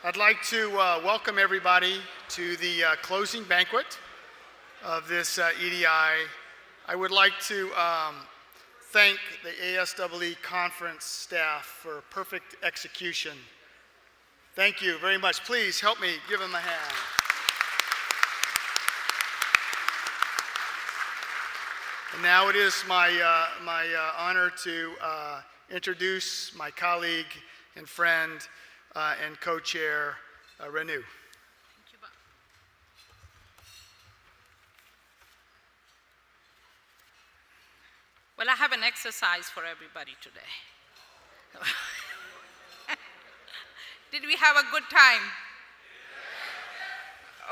I'd like to welcome everybody to the closing banquet of this EDI. I would like to thank the ASEE conference staff for perfect execution. Thank you very much. Please help me give them a hand. And now it is my honor to introduce my colleague and friend and co-chair, Renu. Thank you, Bob. Well, I have an exercise for everybody today. Did we have a good time?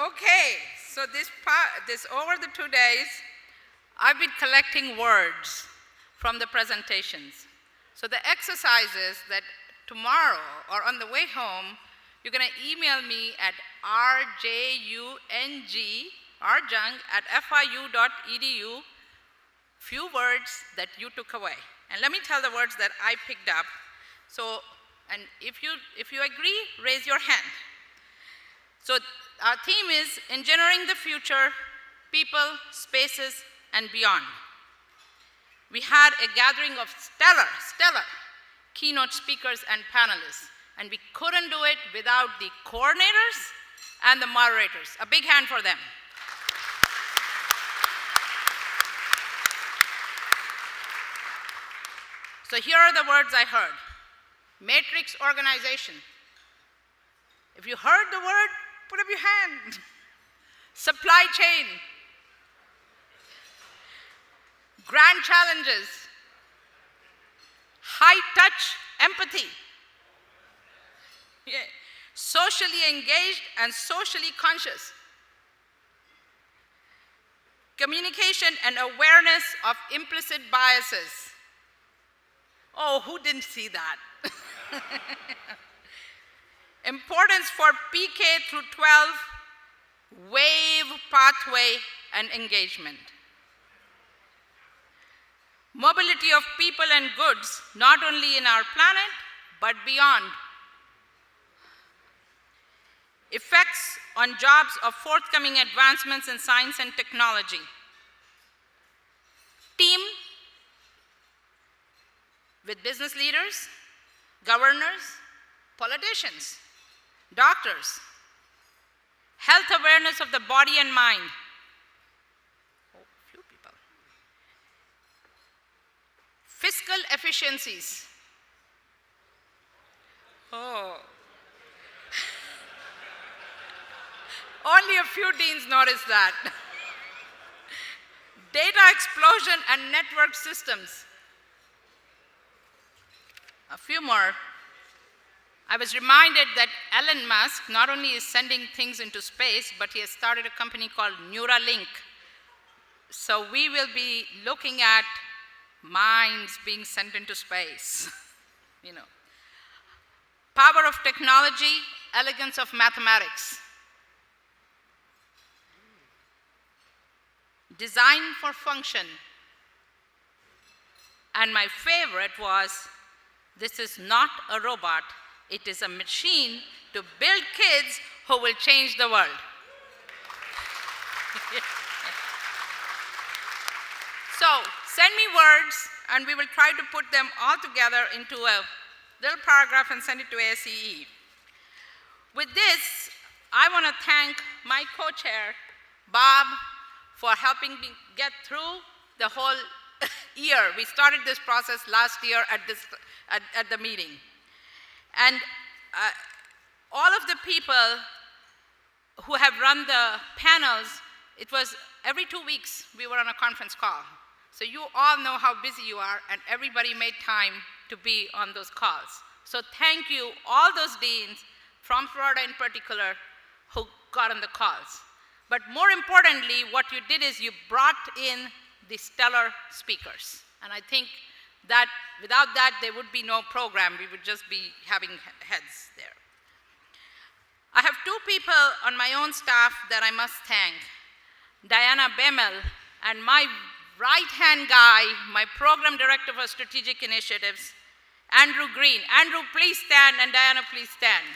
Okay, so over the 2 days, I've been collecting words from the presentations. So the exercise is that tomorrow or on the way home, you're going to email me at rjung@fiu.edu, few words that you took away. And let me tell the words that I picked up. So, and if you agree, raise your hand. So our theme is engineering the future, people, spaces, and beyond. We had a gathering of stellar keynote speakers and panelists, and we couldn't do it without the coordinators and the moderators. A big hand for them. So here are the words I heard. Matrix organization. If you heard the word, put up your hand. Supply chain. Grand challenges. High touch empathy. Yeah. Socially engaged and socially conscious. Communication and awareness of implicit biases. Oh, who didn't see that? Importance for PK through 12, wave pathway and engagement. Mobility of people and goods, not only in our planet, but beyond. Effects on jobs of forthcoming advancements in science and technology. Team with business leaders, governors, politicians, doctors. Health awareness of the body and mind. Few people. Fiscal efficiencies. Oh. Only a few deans noticed that. Data explosion and network systems. A few more. I was reminded that Elon Musk not only is sending things into space, but he has started a company called Neuralink. So we will be looking at minds being sent into space. You know. Power of technology, elegance of mathematics. Design for function. And my favorite was, this is not a robot, it is a machine to build kids who will change the world. So, send me words, and we will try to put them all together into a little paragraph and send it to ASEE. With this, I want to thank my co-chair, Bob, for helping me get through the whole year. We started this process last year at the meeting. And all of the people who have run the panels, it was every 2 weeks we were on a conference call. So you all know how busy you are, and everybody made time to be on those calls. So thank you, all those deans, from Florida in particular, who got on the calls. But more importantly, what you did is you brought in the stellar speakers. And I think that without that, there would be no program. We would just be having heads there. I have two people on my own staff that I must thank. Diana Bemel and my right-hand guy, my program director for strategic initiatives, Andrew Green. Andrew, please stand, and Diana, please stand.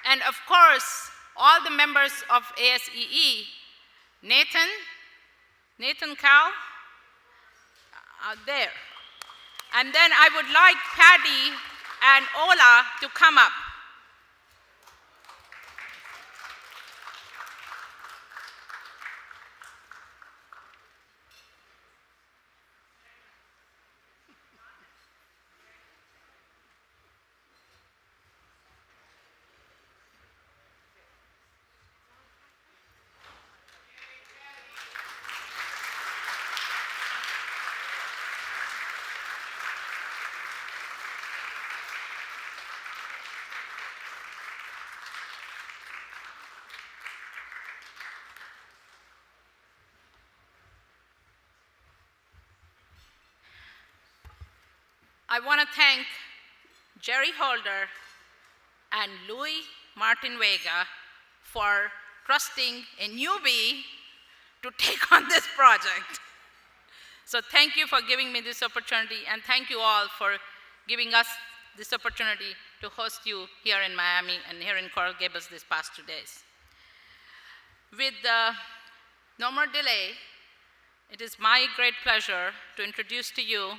And of course, all the members of ASEE, Nathan Cal, out there. And then I would like Patty and Ola to come up. I want to thank Jerry Holder and Louis Martin Vega for trusting a newbie to take on this project. So thank you for giving me this opportunity, and thank you all for giving us this opportunity to host you here in Miami and here in Coral Gables this past 2 days. With no more delay, it is my great pleasure to introduce to you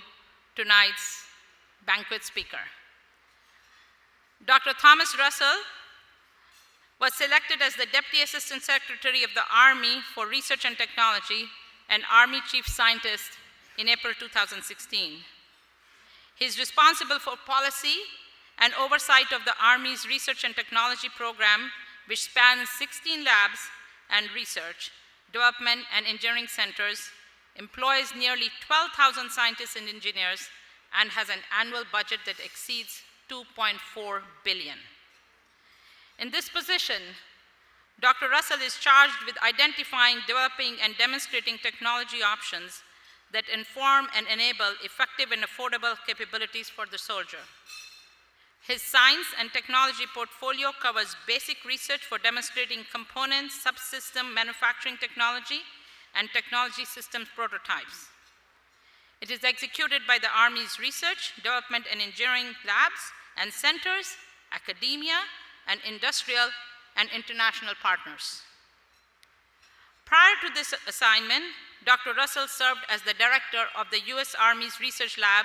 tonight's banquet speaker. Dr. Thomas Russell was selected as the Deputy Assistant Secretary of the Army for Research and Technology and Army Chief Scientist in April 2016. He is responsible for policy and oversight of the Army's Research and Technology program, which spans 16 labs and research, development, and engineering centers, employs nearly 12,000 scientists and engineers, and has an annual budget that exceeds $2.4 billion. In this position, Dr. Russell is charged with identifying, developing, and demonstrating technology options that inform and enable effective and affordable capabilities for the soldier. His science and technology portfolio covers basic research for demonstrating components, subsystem manufacturing technology, and technology systems prototypes. It is executed by the Army's research, development, and engineering labs and centers, academia, and industrial and international partners. Prior to this assignment, Dr. Russell served as the director of the U.S. Army's Research Lab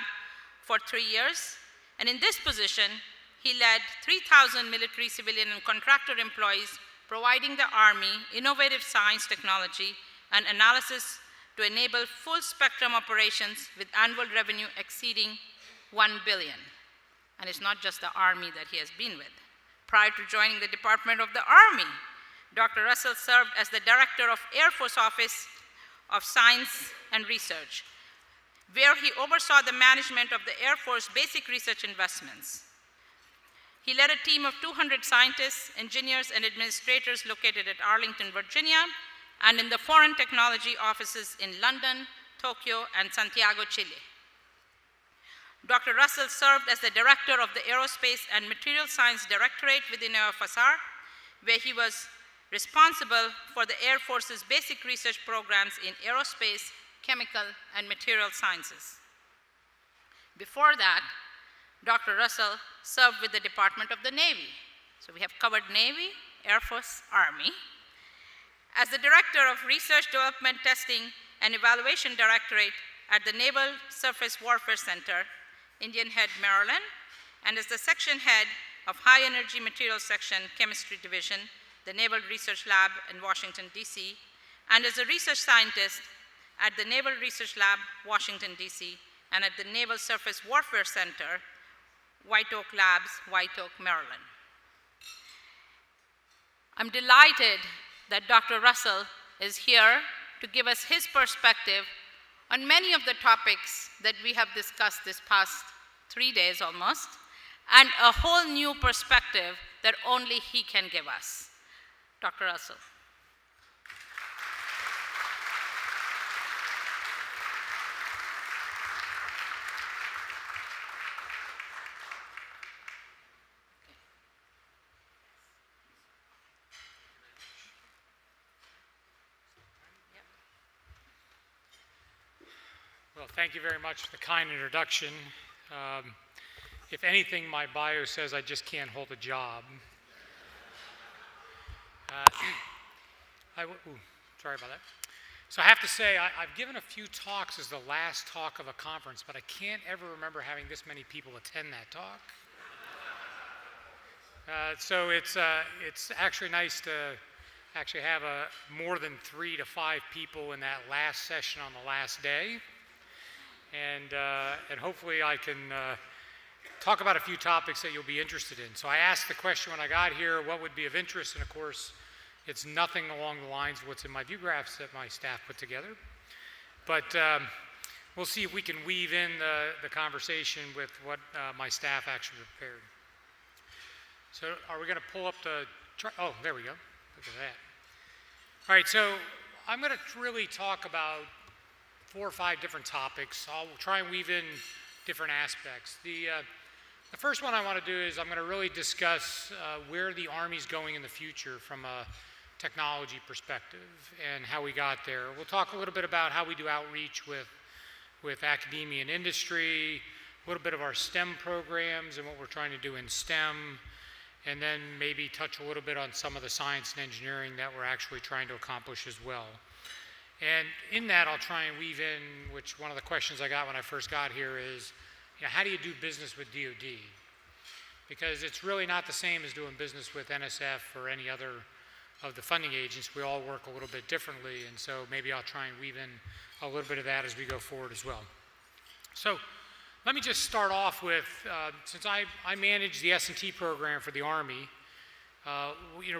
for 3 years, and in this position, he led 3,000 military, civilian, and contractor employees, providing the Army innovative science, technology, and analysis to enable full-spectrum operations with annual revenue exceeding $1 billion. And it's not just the Army that he has been with. Prior to joining the Department of the Army, Dr. Russell served as the director of Air Force Office of Science and Research, where he oversaw the management of the Air Force basic research investments. He led a team of 200 scientists, engineers, and administrators located at Arlington, Virginia, and in the foreign technology offices in London, Tokyo, and Santiago, Chile. Dr. Russell served as the director of the Aerospace and Material Science Directorate within AFSR, where he was responsible for the Air Force's basic research programs in aerospace, chemical, and material sciences. Before that, Dr. Russell served with the Department of the Navy. So we have covered Navy, Air Force, Army. As the Director of Research, Development, Testing, and Evaluation Directorate at the Naval Surface Warfare Center, Indian Head, Maryland, and as the Section Head of High Energy Materials Section, Chemistry Division, the Naval Research Lab in Washington, D.C., and as a research scientist at the Naval Research Lab, Washington, D.C., and at the Naval Surface Warfare Center, White Oak Labs, White Oak, Maryland. I'm delighted that Dr. Russell is here to give us his perspective on many of the topics that we have discussed this past 3 days almost, and a whole new perspective that only he can give us. Dr. Russell. Well, thank you very much for the kind introduction. If anything, my bio says I just can't hold a job. Sorry about that. So I have to say, I've given a few talks as the last talk of a conference, but I can't ever remember having this many people attend that talk. So it's actually nice to actually have more than 3 to 5 people in that last session on the last day, and hopefully I can talk about a few topics that you'll be interested in. So I asked the question when I got here, what would be of interest, and of course, it's nothing along the lines of what's in my view graphs that my staff put together, but we'll see if we can weave in the conversation with what my staff actually prepared. So are we going to pull up the chart? Oh, there we go. Look at that. All right, so I'm going to really talk about 4 or 5 different topics. I'll try and weave in different aspects. The first one I want to do is I'm going to really discuss where the Army's going in the future from a technology perspective and how we got there. We'll talk a little bit about how we do outreach with academia and industry, a little bit of our STEM programs and what we're trying to do in STEM, and then maybe touch a little bit on some of the science and engineering that we're actually trying to accomplish as well. And in that, I'll try and weave in, which one of the questions I got when I first got here is, how do you do business with DoD? Because it's really not the same as doing business with NSF or any other of the funding agents. We all work a little bit differently, and so maybe I'll try and weave in a little bit of that as we go forward as well. So let me just start off with, since I manage the S&T program for the Army,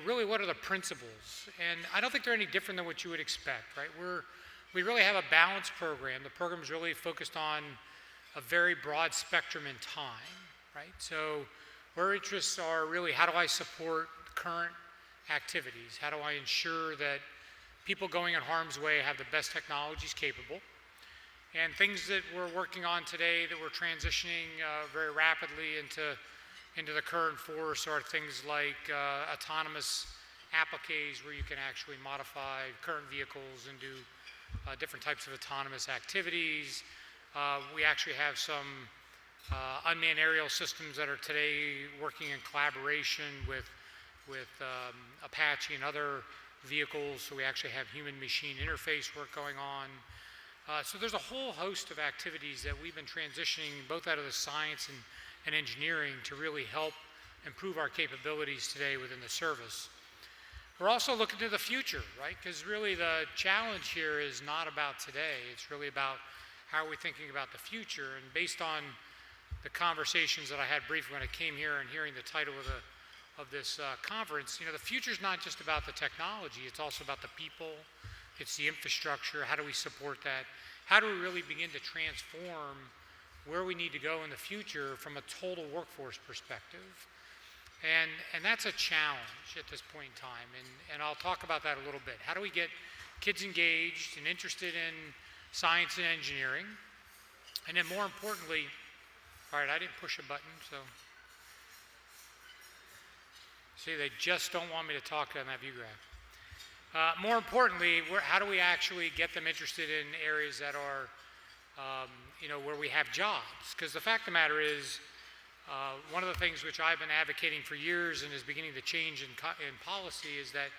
really what are the principles? And I don't think they're any different than what you would expect, right? We really have a balanced program. The program is really focused on a very broad spectrum in time, right? So our interests are really, how do I support current activities? How do I ensure that people going in harm's way have the best technologies capable? And things that we're working on today that we're transitioning very rapidly into the current force are things like autonomous appliques where you can actually modify current vehicles and do different types of autonomous activities. We actually have some unmanned aerial systems that are today working in collaboration with Apache and other vehicles, so we actually have human-machine interface work going on. So there's a whole host of activities that we've been transitioning both out of the science and engineering to really help improve our capabilities today within the service. We're also looking to the future, right? Because really the challenge here is not about today, it's really about how are we thinking about the future. And based on the conversations that I had briefly when I came here and hearing the title of this conference, the future is not just about the technology, it's also about the people, it's the infrastructure, how do we support that? How do we really begin to transform where we need to go in the future from a total workforce perspective? And that's a challenge at this point in time, and I'll talk about that a little bit. How do we get kids engaged and interested in science and engineering? And then more importantly, all right, I didn't push a button, so. See, they just don't want me to talk on that view graph. More importantly, how do we actually get them interested in areas that are, where we have jobs? Because the fact of the matter is, one of the things which I've been advocating for years and is beginning to change in policy is that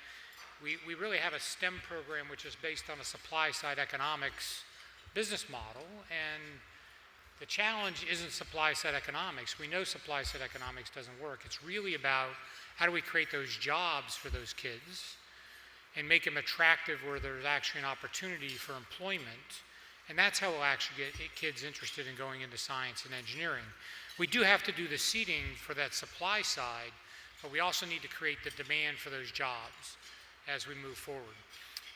we really have a STEM program which is based on a supply-side economics business model, and the challenge isn't supply-side economics. We know supply-side economics doesn't work. It's really about how do we create those jobs for those kids and make them attractive where there's actually an opportunity for employment. And that's how we'll actually get kids interested in going into science and engineering. We do have to do the seeding for that supply side, but we also need to create the demand for those jobs as we move forward.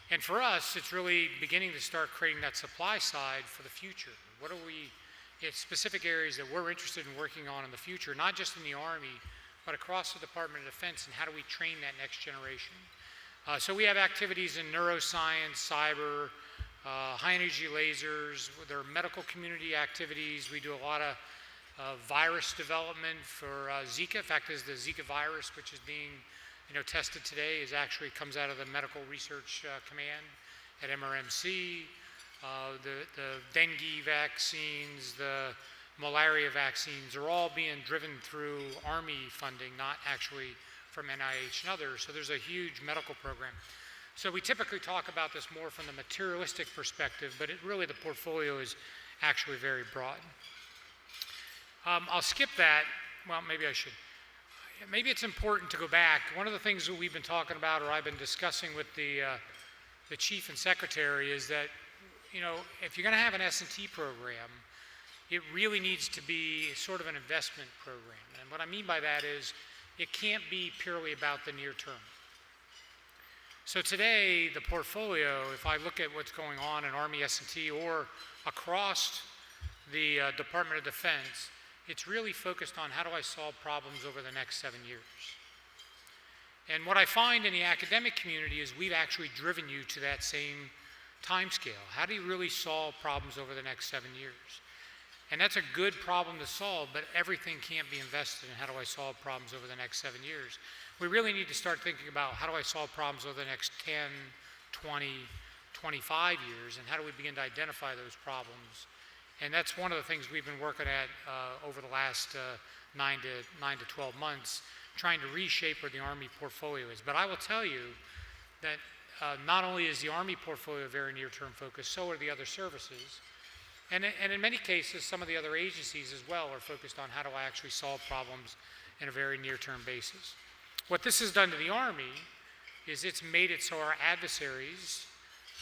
And for us, it's really beginning to start creating that supply side for the future. What are specific areas that we're interested in working on in the future, not just in the Army, but across the Department of Defense, and how do we train that next generation? So we have activities in neuroscience, cyber, high-energy lasers. There are medical community activities. We do a lot of virus development for Zika. In fact, the Zika virus, which is being tested today, comes out of the Medical Research Command at MRMC. The dengue vaccines, the malaria vaccines are all being driven through Army funding, not actually from NIH and others. So there's a huge medical program. So we typically talk about this more from the materialistic perspective, but really the portfolio is actually very broad. I'll skip that. Well, maybe I should. Maybe it's important to go back. One of the things that we've been talking about, or I've been discussing with the chief and secretary, is that, if you're going to have an S&T program, it really needs to be sort of an investment program. And what I mean by that is it can't be purely about the near term. So today, the portfolio, if I look at what's going on in Army S&T or across the Department of Defense, it's really focused on how do I solve problems over the next 7 years. And what I find in the academic community is we've actually driven you to that same time scale. How do you really solve problems over the next 7 years? And that's a good problem to solve, but everything can't be invested in how do I solve problems over the next 7 years. We really need to start thinking about how do I solve problems over the next 10, 20, 25 years, and how do we begin to identify those problems. And that's one of the things we've been working at over the last 9 to 12 months, trying to reshape where the Army portfolio is. But I will tell you that not only is the Army portfolio very near-term focused, so are the other services. And in many cases, some of the other agencies as well are focused on how do I actually solve problems in a very near-term basis. What this has done to the Army is it's made it so our adversaries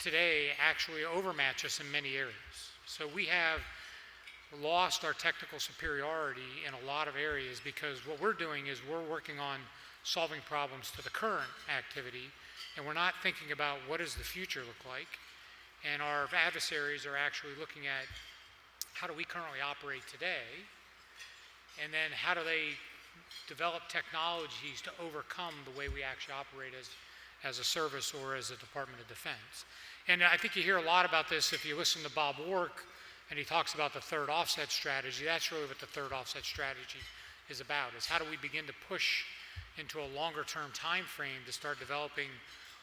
today actually overmatch us in many areas. So we have lost our technical superiority in a lot of areas because what we're doing is we're working on solving problems to the current activity, and we're not thinking about what does the future look like. And our adversaries are actually looking at how do we currently operate today, and then how do they develop technologies to overcome the way we actually operate as a service or as a Department of Defense. And I think you hear a lot about this if you listen to Bob Wark, and he talks about the third offset strategy. That's really what the third offset strategy is about, is how do we begin to push into a longer term time frame to start developing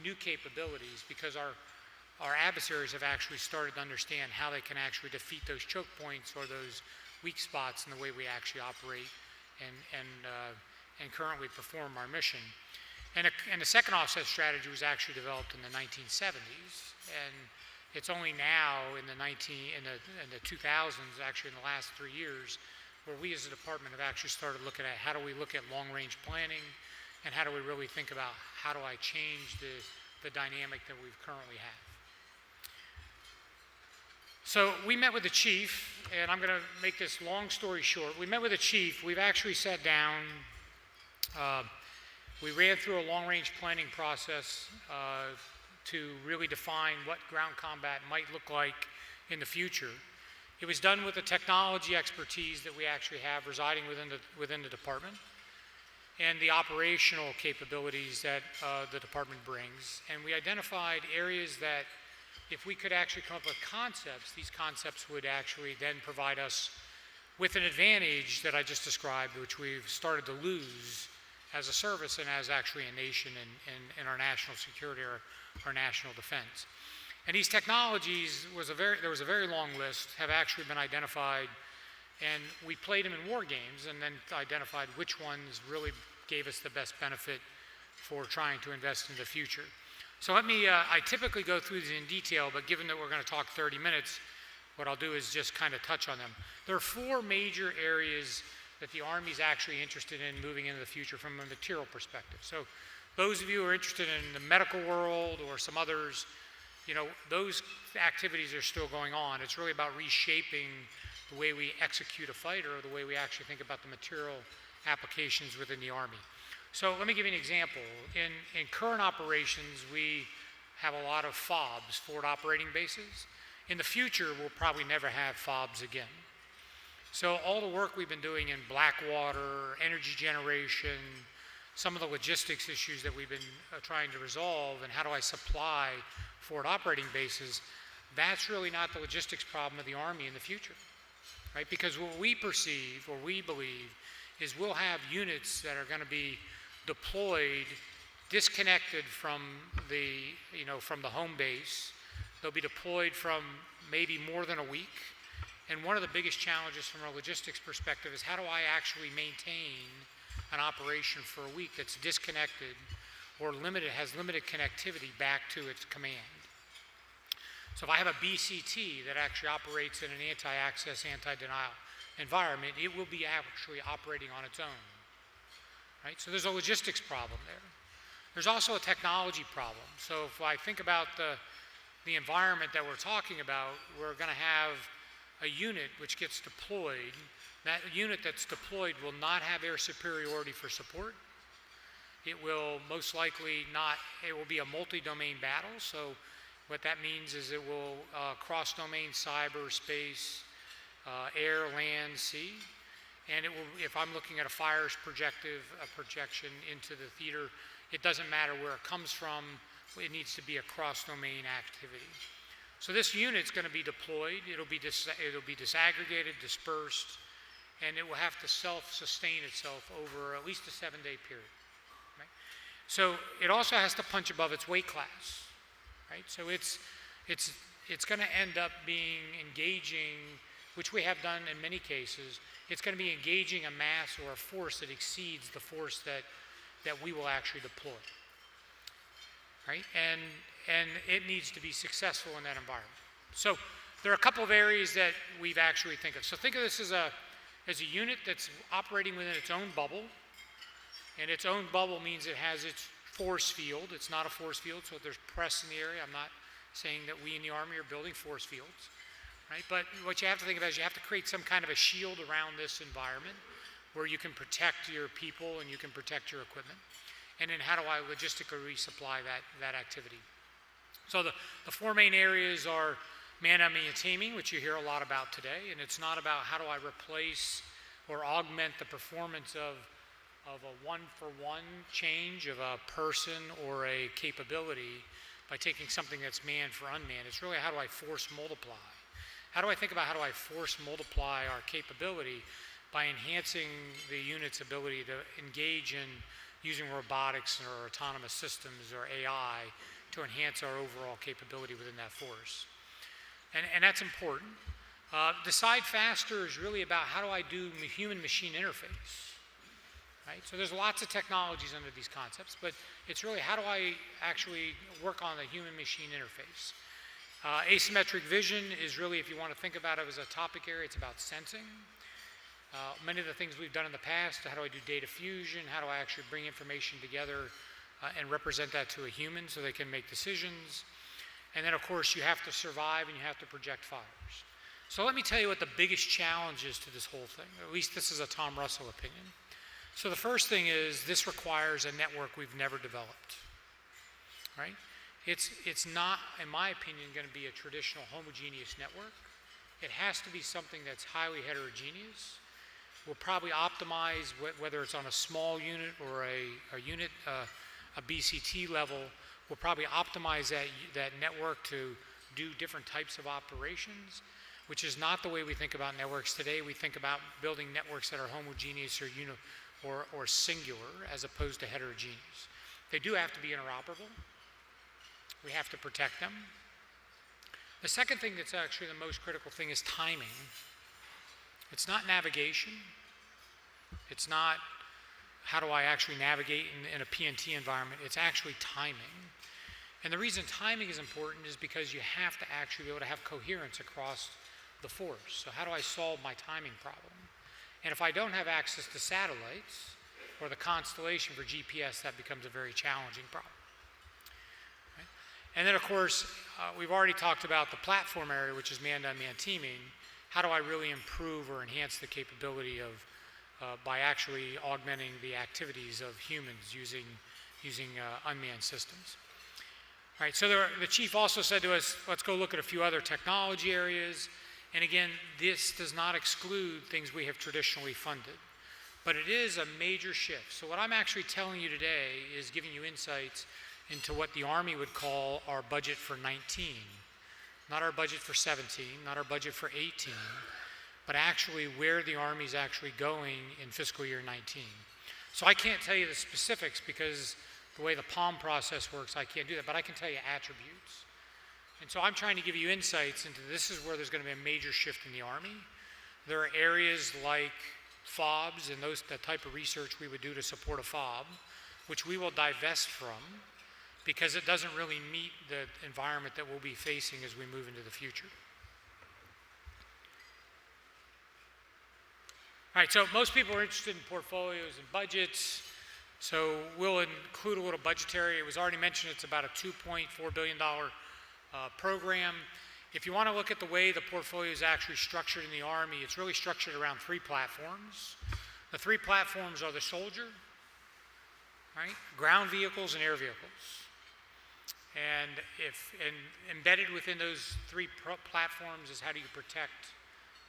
new capabilities, because our adversaries have actually started to understand how they can actually defeat those choke points or those weak spots in the way we actually operate and currently perform our mission. And the second offset strategy was actually developed in the 1970s, and it's only now in the 2000s, actually in the last 3 years, where we as a department have actually started looking at how do we look at long-range planning, and how do we really think about how do I change the dynamic that we currently have. So we met with the chief, and I'm going to make this long story short. We met with the chief. We've actually sat down. We ran through a long-range planning process to really define what ground combat might look like in the future. It was done with the technology expertise that we actually have residing within the department, and the operational capabilities that the department brings. And we identified areas that if we could actually come up with concepts, these concepts would actually then provide us with an advantage that I just described, which we've started to lose as a service and as actually a nation in our national security or our national defense. And these technologies, there was a very long list, have actually been identified, and we played them in war games and then identified which ones really gave us the best benefit for trying to invest in the future. So I typically go through these in detail, but given that we're going to talk 30 minutes, what I'll do is just kind of touch on them. There are 4 major areas that the Army's actually interested in moving into the future from a material perspective. So those of you who are interested in the medical world or some others, those activities are still going on. It's really about reshaping the way we execute a fighter, or the way we actually think about the material applications within the Army. So let me give you an example. In current operations, we have a lot of FOBs, forward operating bases. In the future, we'll probably never have FOBs again. So all the work we've been doing in Blackwater, energy generation, some of the logistics issues that we've been trying to resolve, and how do I supply forward operating bases, that's really not the logistics problem of the Army in the future, right? Because what we perceive, or we believe, is we'll have units that are going to be deployed, disconnected from the home base. They'll be deployed from maybe more than a week. And one of the biggest challenges from a logistics perspective is how do I actually maintain an operation for a week that's disconnected or has limited connectivity back to its command. So if I have a BCT that actually operates in an anti-access, anti-denial environment, it will be actually operating on its own, right? So there's a logistics problem there. There's also a technology problem. So if I think about the environment that we're talking about, we're going to have a unit which gets deployed. That unit that's deployed will not have air superiority for support. It will most likely not, it will be a multi-domain battle. So what that means is it will cross-domain cyber, space, air, land, sea. And it will, if I'm looking at a fire projection into the theater, it doesn't matter where it comes from, it needs to be a cross-domain activity. So this unit's going to be deployed, it'll be disaggregated, dispersed, and it will have to self-sustain itself over at least a 7-day period. Right? So it also has to punch above its weight class. Right? So it's going to end up being engaging, which we have done in many cases. It's going to be engaging a mass or a force that exceeds the force that we will actually deploy. Right? And it needs to be successful in that environment. So there are a couple of areas that we've actually think of. So think of this as a unit that's operating within its own bubble. And its own bubble means it has its force field. It's not a force field, so if there's press in the area, I'm not saying that we in the Army are building force fields, right? But what you have to think about is you have to create some kind of a shield around this environment where you can protect your people and you can protect your equipment. And then how do I logistically resupply that activity? So the four main areas are man-on-man teaming, which you hear a lot about today, and it's not about how do I replace or augment the performance of a one-for-one change of a person or a capability by taking something that's manned for unmanned. It's really how do I force multiply? How do I think about how do I force multiply our capability by enhancing the unit's ability to engage in using robotics or autonomous systems or AI to enhance our overall capability within that force. And that's important. Decide faster is really about how do I do human-machine interface. Right? So there's lots of technologies under these concepts, but it's really how do I actually work on the human-machine interface. Asymmetric vision is really, if you want to think about it as a topic area, it's about sensing. Many of the things we've done in the past, how do I do data fusion, how do I actually bring information together and represent that to a human so they can make decisions. And then of course you have to survive and you have to project fires. So let me tell you what the biggest challenge is to this whole thing, or at least this is a Tom Russell opinion. So the first thing is this requires a network we've never developed, right? It's not, in my opinion, going to be a traditional homogeneous network. It has to be something that's highly heterogeneous. We'll probably optimize whether it's on a small unit or a unit, a BCT level. We'll probably optimize that network to do different types of operations, which is not the way we think about networks today. We think about building networks that are homogeneous or singular as opposed to heterogeneous. They do have to be interoperable. We have to protect them. The second thing that's actually the most critical thing is timing. It's not navigation. It's not how do I actually navigate in a PNT environment. It's actually timing. And the reason timing is important is because you have to actually be able to have coherence across the force. So how do I solve my timing problem? And if I don't have access to satellites or the constellation for GPS, that becomes a very challenging problem. Right? And then, of course, we've already talked about the platform area, which is man-to-man teaming. How do I really improve or enhance the capability of, by actually augmenting the activities of humans using unmanned systems? All right, so the chief also said to us, let's go look at a few other technology areas. And again, this does not exclude things we have traditionally funded, but it is a major shift. So what I'm actually telling you today is giving you insights into what the Army would call our budget for 19, not our budget for 17, not our budget for 18, but actually where the Army's actually going in fiscal year 19. So I can't tell you the specifics because the way the PALM process works, I can't do that, but I can tell you attributes. And so I'm trying to give you insights into this is where there's going to be a major shift in the Army. There are areas like FOBs and the type of research we would do to support a FOB, which we will divest from because it doesn't really meet the environment that we'll be facing as we move into the future. All right, so most people are interested in portfolios and budgets, so we'll include a little budgetary. It was already mentioned it's about a $2.4 billion program. If you want to look at the way the portfolio is actually structured in the Army, it's really structured around 3 platforms. The 3 platforms are the soldier, right? Ground vehicles and air vehicles. And embedded within those 3 platforms is how do you protect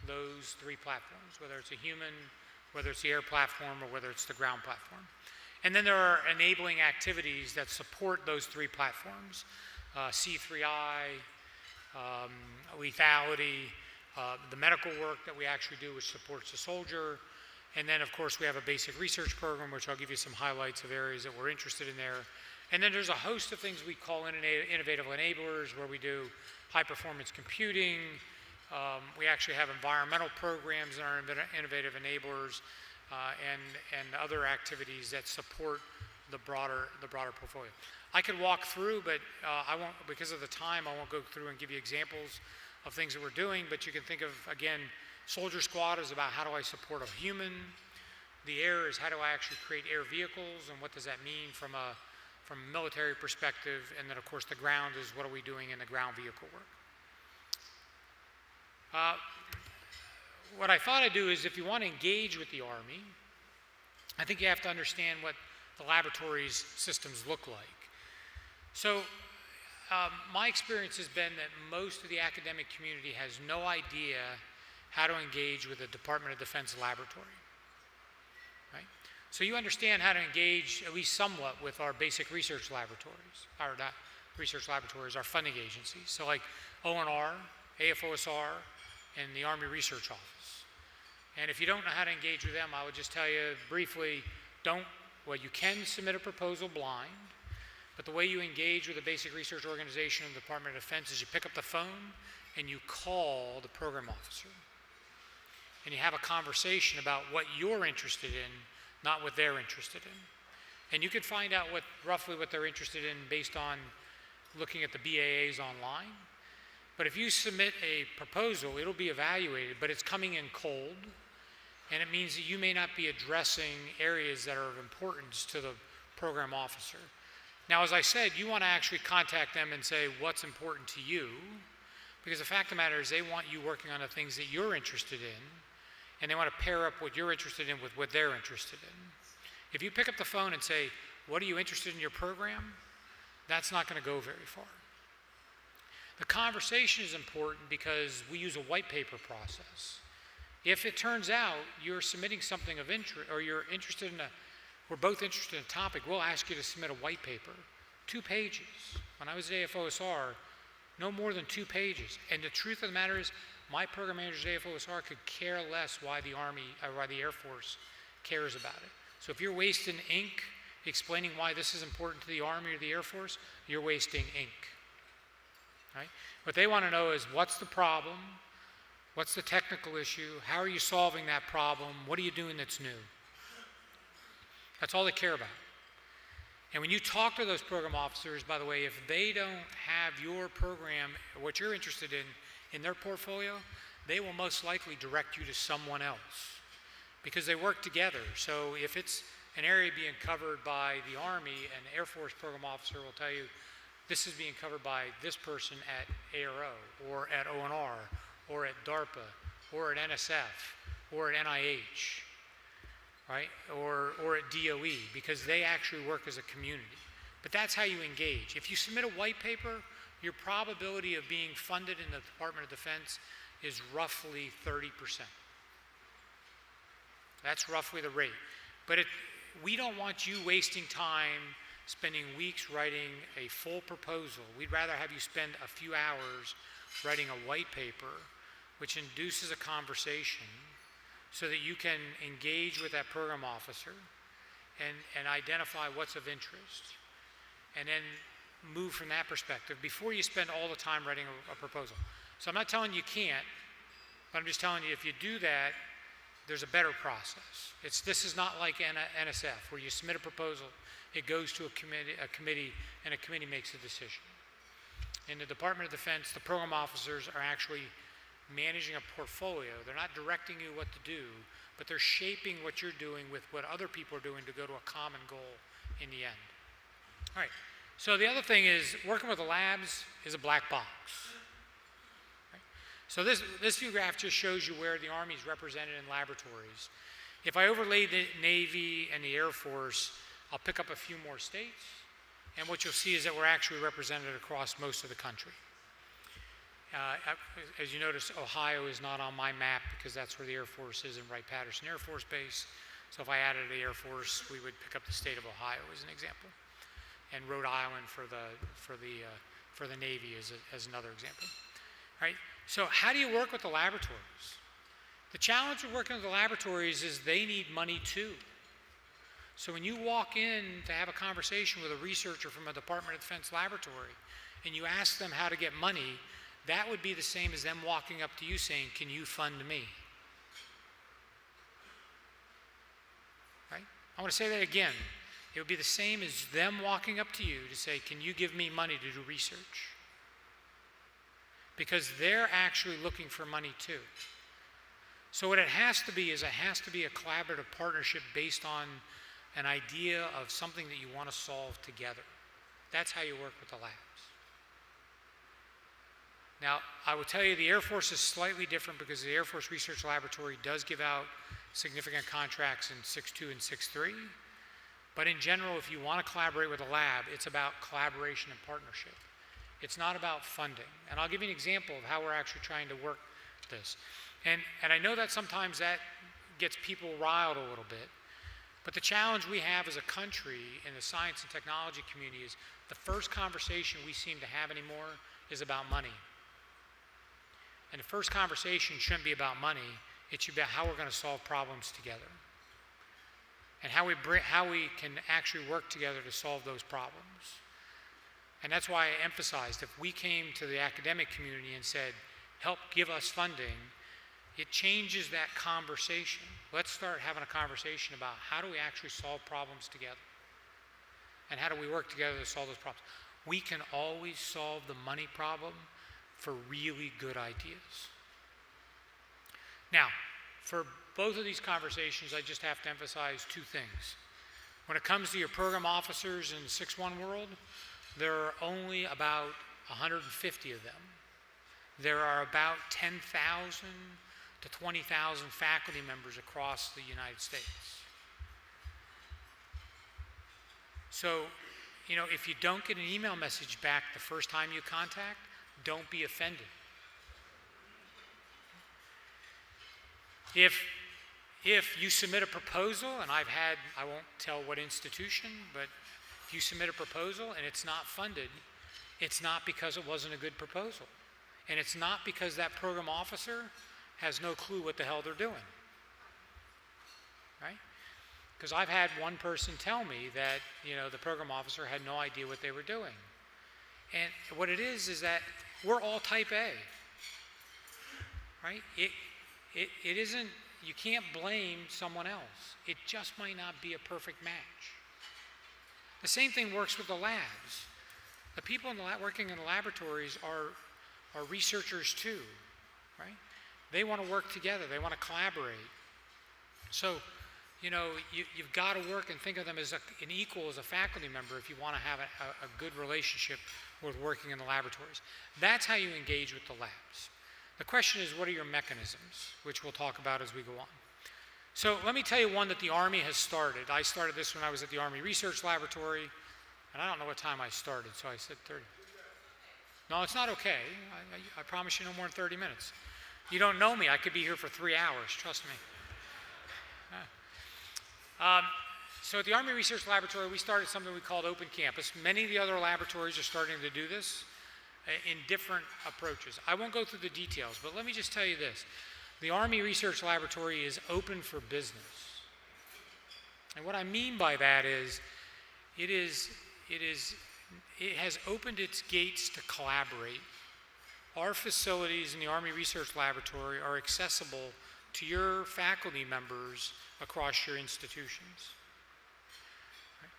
those 3 platforms, whether it's a human, whether it's the air platform, or whether it's the ground platform. And then there are enabling activities that support those 3 platforms, C3I, lethality, the medical work that we actually do, which supports the soldier. And then, of course, we have a basic research program, which I'll give you some highlights of areas that we're interested in there. And then there's a host of things we call innovative enablers, where we do high-performance computing. We actually have environmental programs in our innovative enablers, and other activities that support the broader portfolio. I could walk through, but I won't, because of the time, I won't go through and give you examples of things that we're doing, but you can think of, again, Soldier Squad is about how do I support a human. The air is how do I actually create air vehicles, and what does that mean from a military perspective. And then, of course, the ground is what are we doing in the ground vehicle work. What I thought I'd do is, if you want to engage with the Army, I think you have to understand what the laboratories systems look like. So my experience has been that most of the academic community has no idea how to engage with the Department of Defense laboratory, right? So you understand how to engage at least somewhat with our basic research laboratories, our research laboratories, our funding agencies. So like ONR, AFOSR, and the Army Research Office. And if you don't know how to engage with them, I would just tell you briefly, you can submit a proposal blind, but the way you engage with a basic research organization in the Department of Defense is you pick up the phone and you call the program officer. And you have a conversation about what you're interested in, not what they're interested in. And you can find out roughly what they're interested in based on looking at the BAAs online. But if you submit a proposal, it'll be evaluated, but it's coming in cold, and it means that you may not be addressing areas that are of importance to the program officer. Now, as I said, you want to actually contact them and say what's important to you, because the fact of the matter is they want you working on the things that you're interested in, and they want to pair up what you're interested in with what they're interested in. If you pick up the phone and say, what are you interested in your program? That's not going to go very far. The conversation is important because we use a white paper process. If it turns out you're submitting something of interest, or we're both interested in a topic, we'll ask you to submit a white paper, 2 pages. When I was at AFOSR, no more than 2 pages. And the truth of the matter is, my program manager at AFOSR could care less why the Army or why the Air Force cares about it. So if you're wasting ink explaining why this is important to the Army or the Air Force, you're wasting ink. Right? What they want to know is, what's the problem? What's the technical issue? How are you solving that problem? What are you doing that's new? That's all they care about. And when you talk to those program officers, by the way, if they don't have your program, or what you're interested in their portfolio, they will most likely direct you to someone else, because they work together. So if it's an area being covered by the Army, an Air Force program officer will tell you, this is being covered by this person at ARO, or at ONR, or at DARPA, or at NSF, or at NIH, right? Or at DOE, because they actually work as a community. But that's how you engage. If you submit a white paper, your probability of being funded in the Department of Defense is roughly 30%. That's roughly the rate. But we don't want you wasting time spending weeks writing a full proposal. We'd rather have you spend a few hours writing a white paper, which induces a conversation so that you can engage with that program officer and identify what's of interest, and then move from that perspective before you spend all the time writing a proposal. So I'm not telling you can't, but I'm just telling you, if you do that, there's a better process. This is not like NSF, where you submit a proposal, it goes to a committee, and a committee makes a decision. In the Department of Defense, the program officers are actually managing a portfolio. They're not directing you what to do, but they're shaping what you're doing with what other people are doing to go to a common goal in the end. All right, so the other thing is working with the labs is a black box. Right? So this view graph just shows you where the Army is represented in laboratories. If I overlay the Navy and the Air Force, I'll pick up a few more states, and what you'll see is that we're actually represented across most of the country. As you notice, Ohio is not on my map because that's where the Air Force is in Wright-Patterson Air Force Base. So if I added the Air Force, we would pick up the state of Ohio as an example, and Rhode Island for the Navy as another example. All right. So how do you work with the laboratories? The challenge of working with the laboratories is they need money too. So when you walk in to have a conversation with a researcher from a Department of Defense laboratory, and you ask them how to get money, that would be the same as them walking up to you saying, "Can you fund me?" Right? I want to say that again. It would be the same as them walking up to you to say, "Can you give me money to do research?" Because they're actually looking for money too. So what it has to be is it has to be a collaborative partnership based on an idea of something that you want to solve together. That's how you work with the labs. Now, I will tell you the Air Force is slightly different because the Air Force Research Laboratory does give out significant contracts in 6.2 and 6.3. But in general, if you want to collaborate with a lab, it's about collaboration and partnership. It's not about funding. And I'll give you an example of how we're actually trying to work this. And I know that sometimes that gets people riled a little bit. But the challenge we have as a country in the science and technology community is the first conversation we seem to have anymore is about money. And the first conversation shouldn't be about money. It should be about how we're going to solve problems together. And how we can actually work together to solve those problems. And that's why I emphasized if we came to the academic community and said, "Help give us funding," it changes that conversation. Let's start having a conversation about how do we actually solve problems together? And how do we work together to solve those problems? We can always solve the money problem for really good ideas. Now, for both of these conversations, I just have to emphasize two things. When it comes to your program officers in the 6.1 world, there are only about 150 of them. There are about 10,000 to 20,000 faculty members across the United States. So, if you don't get an email message back the first time you contact, don't be offended. If you submit a proposal, and I won't tell what institution, but if you submit a proposal and it's not funded, it's not because it wasn't a good proposal. And it's not because that program officer has no clue what the hell they're doing. Right? Because I've had one person tell me that, the program officer had no idea what they were doing. And what it is that we're all type A. Right? It isn't, you can't blame someone else. It just might not be a perfect match. The same thing works with the labs. The people working in the laboratories are researchers too, right? They want to work together. They want to collaborate. So, you've got to work and think of them as an equal as a faculty member if you want to have a good relationship with working in the laboratories. That's how you engage with the labs. The question is, what are your mechanisms, which we'll talk about as we go on. So let me tell you one that the Army has started. I started this when I was at the Army Research Laboratory, and I don't know what time I started, so I said 30. No, it's not okay. I promise you no more than 30 minutes. You don't know me. I could be here for 3 hours, trust me. So at the Army Research Laboratory, we started something we called Open Campus. Many of the other laboratories are starting to do this in different approaches. I won't go through the details, but let me just tell you this. The Army Research Laboratory is open for business. And what I mean by that is, it has opened its gates to collaborate. Our facilities in the Army Research Laboratory are accessible to your faculty members across your institutions. Right?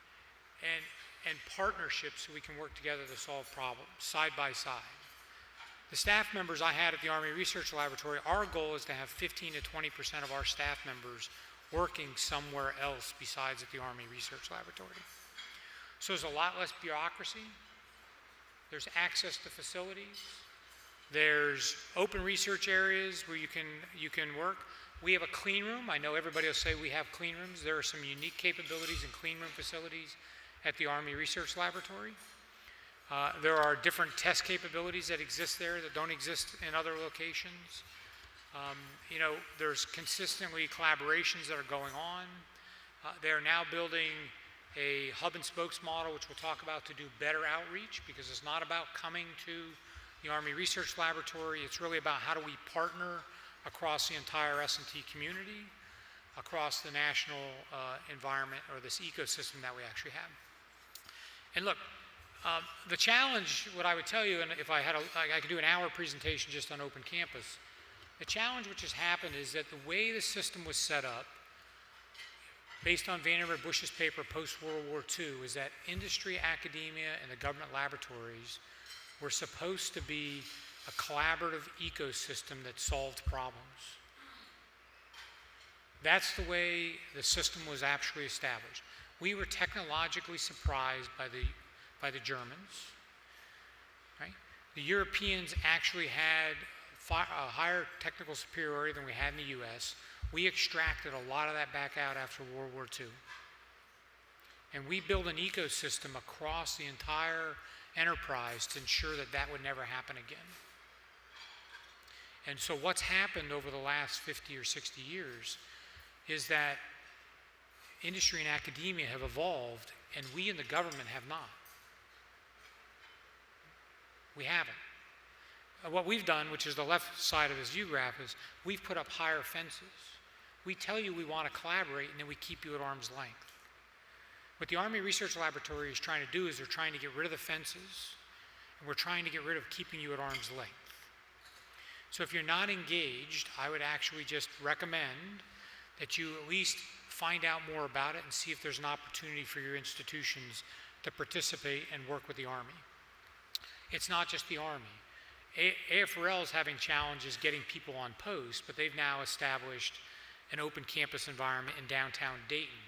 And partnerships so we can work together to solve problems side by side. The staff members I had at the Army Research Laboratory, our goal is to have 15 to 20% of our staff members working somewhere else besides at the Army Research Laboratory. So there's a lot less bureaucracy. There's access to facilities. There's open research areas where you can work. We have a clean room. I know everybody will say we have clean rooms. There are some unique capabilities in clean room facilities at the Army Research Laboratory. There are different test capabilities that exist there that don't exist in other locations. There's consistently collaborations that are going on. They're now building a hub and spokes model, which we'll talk about, to do better outreach, because it's not about coming to the Army Research Laboratory. It's really about how do we partner across the entire S&T community, across the national environment, or this ecosystem that we actually have. And look, the challenge, what I would tell you, and if I could do an hour presentation just on Open Campus, the challenge which has happened is that the way the system was set up, based on Vannevar Bush's paper post-World War II, is that industry, academia, and the government laboratories were supposed to be a collaborative ecosystem that solved problems. That's the way the system was actually established. We were technologically surprised by the Germans, right? The Europeans actually had a higher technical superiority than we had in the US. We extracted a lot of that back out after World War II. And we built an ecosystem across the entire enterprise to ensure that that would never happen again. And so what's happened over the last 50 or 60 years is that industry and academia have evolved, and we in the government have not. We haven't. What we've done, which is the left side of this view graph, is we've put up higher fences. We tell you we want to collaborate, and then we keep you at arm's length. What the Army Research Laboratory is trying to do is they're trying to get rid of the fences, and we're trying to get rid of keeping you at arm's length. So if you're not engaged, I would actually just recommend that you at least find out more about it and see if there's an opportunity for your institutions to participate and work with the Army. It's not just the Army. AFRL is having challenges getting people on post, but they've now established an open campus environment in downtown Dayton,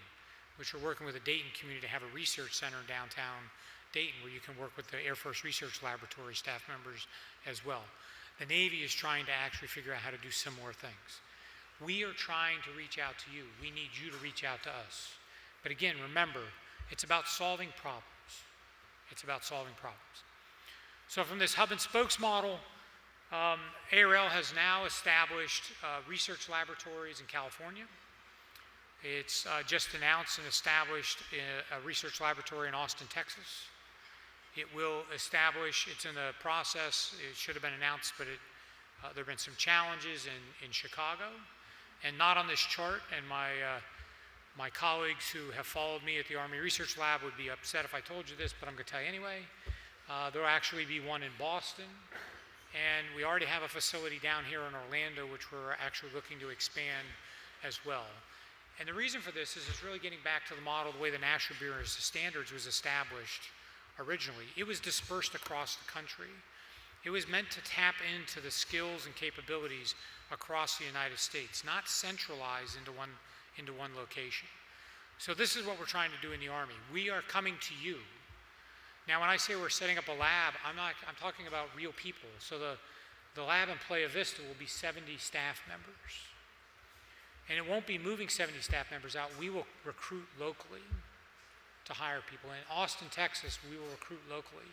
which we're working with the Dayton community to have a research center in downtown Dayton where you can work with the Air Force Research Laboratory staff members as well. The Navy is trying to actually figure out how to do similar things. We are trying to reach out to you. We need you to reach out to us. But again, remember, it's about solving problems. It's about solving problems. So from this hub and spokes model, ARL has now established research laboratories in California. It's just announced and established a research laboratory in Austin, Texas. It will establish, it's in the process, it should have been announced, but there have been some challenges in Chicago. And not on this chart, and my colleagues who have followed me at the Army Research Lab would be upset if I told you this, but I'm going to tell you anyway. There will actually be one in Boston, and we already have a facility down here in Orlando, which we're actually looking to expand as well. And the reason for this is it's really getting back to the model, the way the National Bureau of Standards was established originally. It was dispersed across the country. It was meant to tap into the skills and capabilities across the United States, not centralized into one location. So this is what we're trying to do in the Army. We are coming to you. Now, when I say we're setting up a lab, I'm talking about real people. So the lab in Playa Vista will be 70 staff members. And it won't be moving 70 staff members out. We will recruit locally to hire people. In Austin, Texas, we will recruit locally.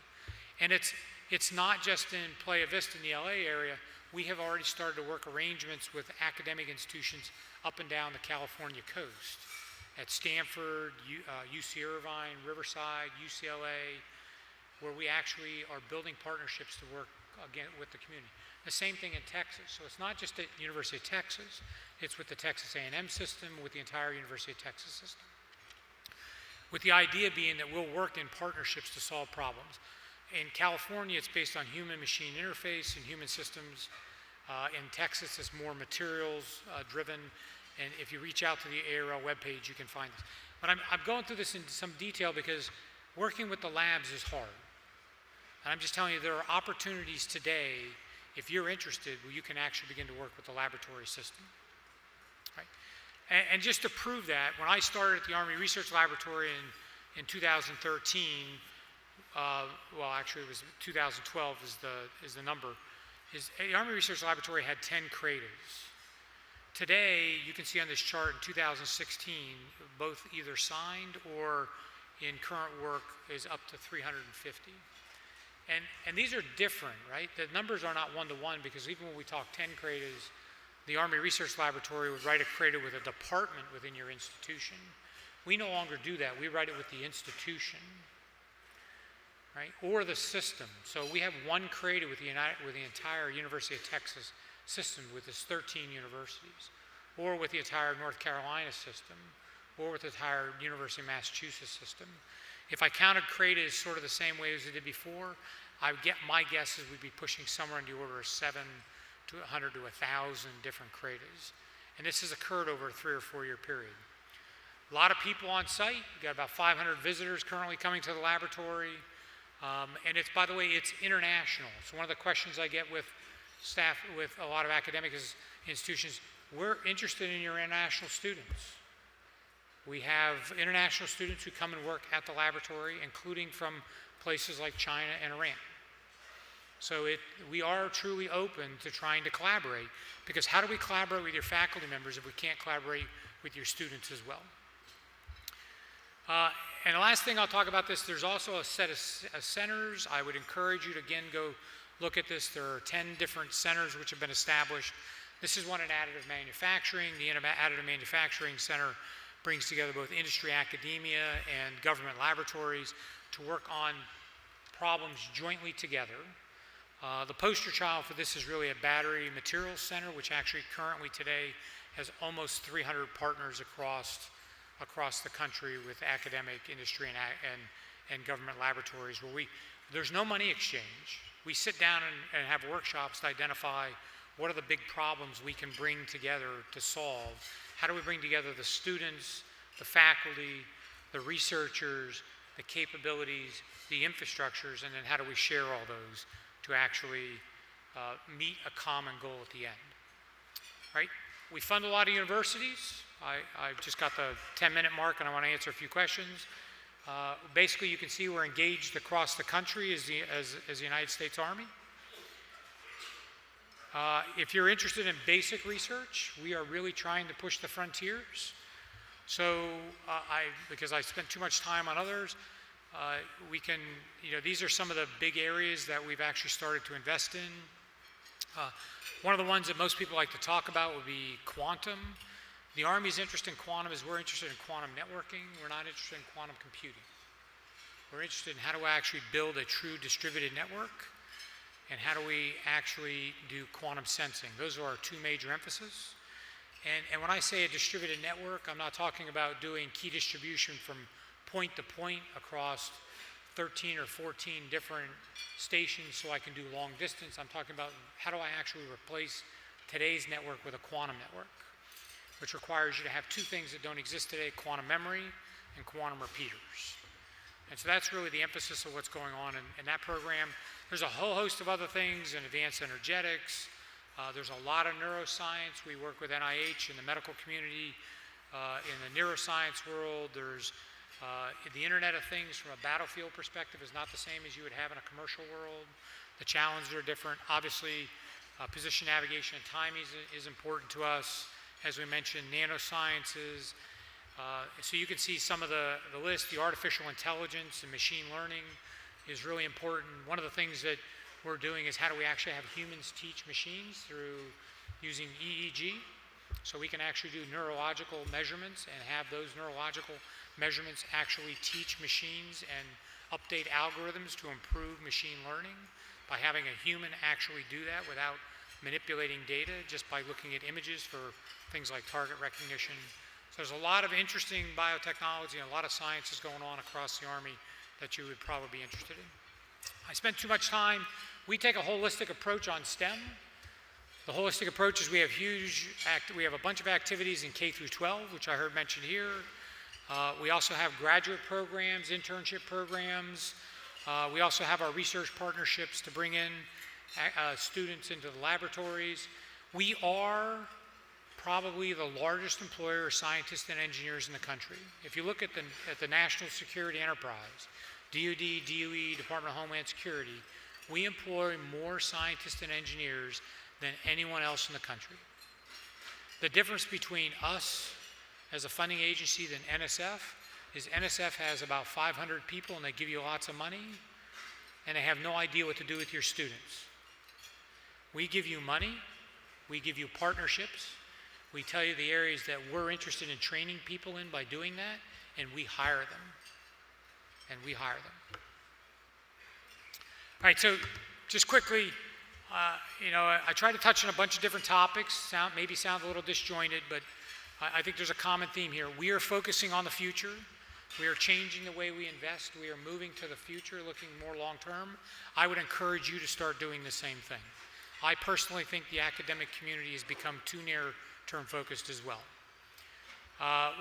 And it's not just in Playa Vista in the LA area. We have already started to work arrangements with academic institutions up and down the California coast. At Stanford, UC Irvine, Riverside, UCLA, where we actually are building partnerships to work again with the community. The same thing in Texas. So it's not just at University of Texas, it's with the Texas A&M system, with the entire University of Texas system. With the idea being that we'll work in partnerships to solve problems. In California, it's based on human-machine interface and human systems In Texas, it's more materials driven. And if you reach out to the ARL webpage, you can find this. But I'm going through this in some detail because working with the labs is hard. And I'm just telling you, there are opportunities today, if you're interested, where you can actually begin to work with the laboratory system. Right? And just to prove that, when I started at the Army Research Laboratory in 2013, well, actually it was 2012 is the number, the Army Research Laboratory had 10 creatives. Today, you can see on this chart in 2016, both either signed or in current work is up to 350. And these are different, right? The numbers are not one-to-one because even when we talk 10 creatives, the Army Research Laboratory would write a creative with a department within your institution. We no longer do that. We write it with the institution, right? Or the system. So we have one creative with the entire University of Texas system with its 13 universities, or with the entire North Carolina system, or with the entire University of Massachusetts system. If I counted creatives sort of the same way as I did before, my guess is we'd be pushing somewhere in the order of 7 to 100 to 1,000 different creatives. And this has occurred over a 3 or 4 year period. A lot of people on site. We've got about 500 visitors currently coming to the laboratory. And it's, by the way, it's international. So one of the questions I get with staff, with a lot of academic institutions, we're interested in your international students. We have international students who come and work at the laboratory, including from places like China and Iran. So we are truly open to trying to collaborate, because how do we collaborate with your faculty members if we can't collaborate with your students as well? And the last thing I'll talk about this, there's also a set of centers. I would encourage you to, again, go look at this. There are 10 different centers which have been established. This is one in additive manufacturing. The Additive Manufacturing Center brings together both industry, academia, and government laboratories to work on problems jointly together. The poster child for this is really a battery materials center, which actually currently today has almost 300 partners across the country with academic, industry, and government laboratories, where there's no money exchange. We sit down and have workshops to identify what are the big problems we can bring together to solve. How do we bring together the students, the faculty, the researchers, the capabilities, the infrastructures, and then how do we share all those to actually meet a common goal at the end, right? We fund a lot of universities. I've just got the 10-minute mark and I want to answer a few questions. Basically, you can see we're engaged across the country as the United States Army. If you're interested in basic research, we are really trying to push the frontiers. So because I spent too much time on others, these are some of the big areas that we've actually started to invest in. One of the ones that most people like to talk about would be quantum. The Army's interest in quantum is we're interested in quantum networking. We're not interested in quantum computing. We're interested in how do I actually build a true distributed network, and how do we actually do quantum sensing. Those are our two major emphases. And when I say a distributed network, I'm not talking about doing key distribution from point to point across 13 or 14 different stations so I can do long distance. I'm talking about how do I actually replace today's network with a quantum network, which requires you to have two things that don't exist today: quantum memory and quantum repeaters. And so that's really the emphasis of what's going on in that program. There's a whole host of other things in advanced energetics. There's a lot of neuroscience. We work with NIH in the medical community. In the neuroscience world, there's the Internet of Things from a battlefield perspective is not the same as you would have in a commercial world. The challenges are different. Obviously, position navigation and timing is important to us. As we mentioned, nanosciences. So you can see some of the list. The artificial intelligence and machine learning is really important. One of the things that we're doing is how do we actually have humans teach machines through using EEG. So we can actually do neurological measurements and have those neurological measurements actually teach machines and update algorithms to improve machine learning by having a human actually do that without manipulating data, just by looking at images for things like target recognition. So there's a lot of interesting biotechnology and a lot of sciences going on across the Army that you would probably be interested in. I spent too much time. We take a holistic approach on STEM. The holistic approach is we have we have a bunch of activities in K through 12, which I heard mentioned here. We also have graduate programs, internship programs. We also have our research partnerships to bring in students into the laboratories. We are probably the largest employer of scientists and engineers in the country. If you look at the national security enterprise, DoD, DOE, Department of Homeland Security, we employ more scientists and engineers than anyone else in the country. The difference between us as a funding agency than NSF is NSF has about 500 people and they give you lots of money and they have no idea what to do with your students. We give you money, we give you partnerships, we tell you the areas that we're interested in training people in by doing that, and we hire them. All right, so just quickly, I try to touch on a bunch of different topics, maybe sound a little disjointed, but I think there's a common theme here. We are focusing on the future. We are changing the way we invest. We are moving to the future, looking more long-term. I would encourage you to start doing the same thing. I personally think the academic community has become too near-term focused as well.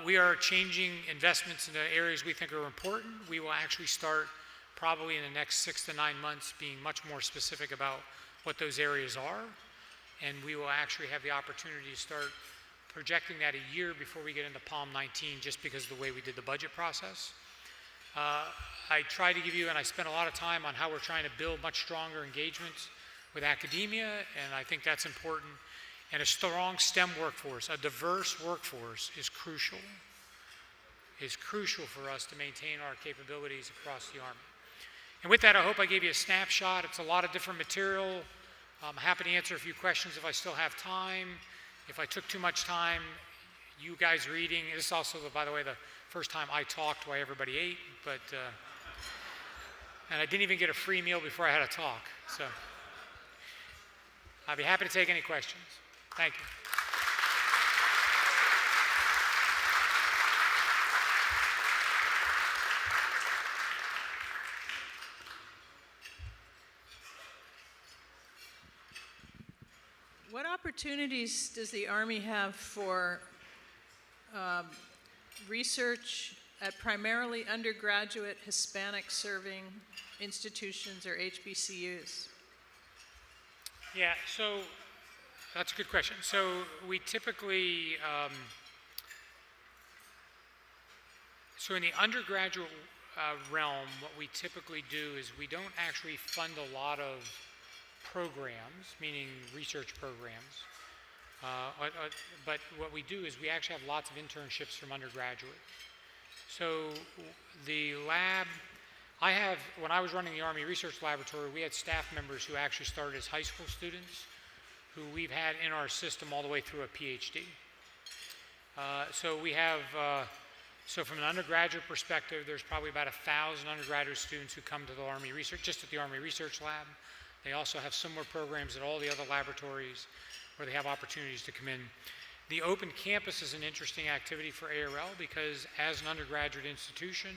We are changing investments into areas we think are important. We will actually start probably in the next 6 to 9 months being much more specific about what those areas are. And we will actually have the opportunity to start projecting that a year before we get into Palm 19 just because of the way we did the budget process. I try to give you, and I spent a lot of time on how we're trying to build much stronger engagements with academia, and I think that's important. And a strong STEM workforce, a diverse workforce is crucial for us to maintain our capabilities across the Army. And with that, I hope I gave you a snapshot. It's a lot of different material. I'm happy to answer a few questions if I still have time. If I took too much time, you guys reading, this is also, by the way, the first time I talked while everybody ate, and I didn't even get a free meal before I had a talk, so I'd be happy to take any questions. Thank you. What opportunities does the Army have for research at primarily undergraduate Hispanic serving institutions or HBCUs? Yeah, so that's a good question. So we typically, so in the undergraduate realm, what we typically do is we don't actually fund a lot of programs, meaning research programs, but what we do is we actually have lots of internships from undergraduate. So the lab, when I was running the Army Research Laboratory, we had staff members who actually started as high school students who we've had in our system all the way through a PhD. So we have, so from an undergraduate perspective, there's probably about 1,000 undergraduate students who come to the Army Research, just at the Army Research Lab. They also have similar programs at all the other laboratories where they have opportunities to come in. The open campus is an interesting activity for ARL because as an undergraduate institution,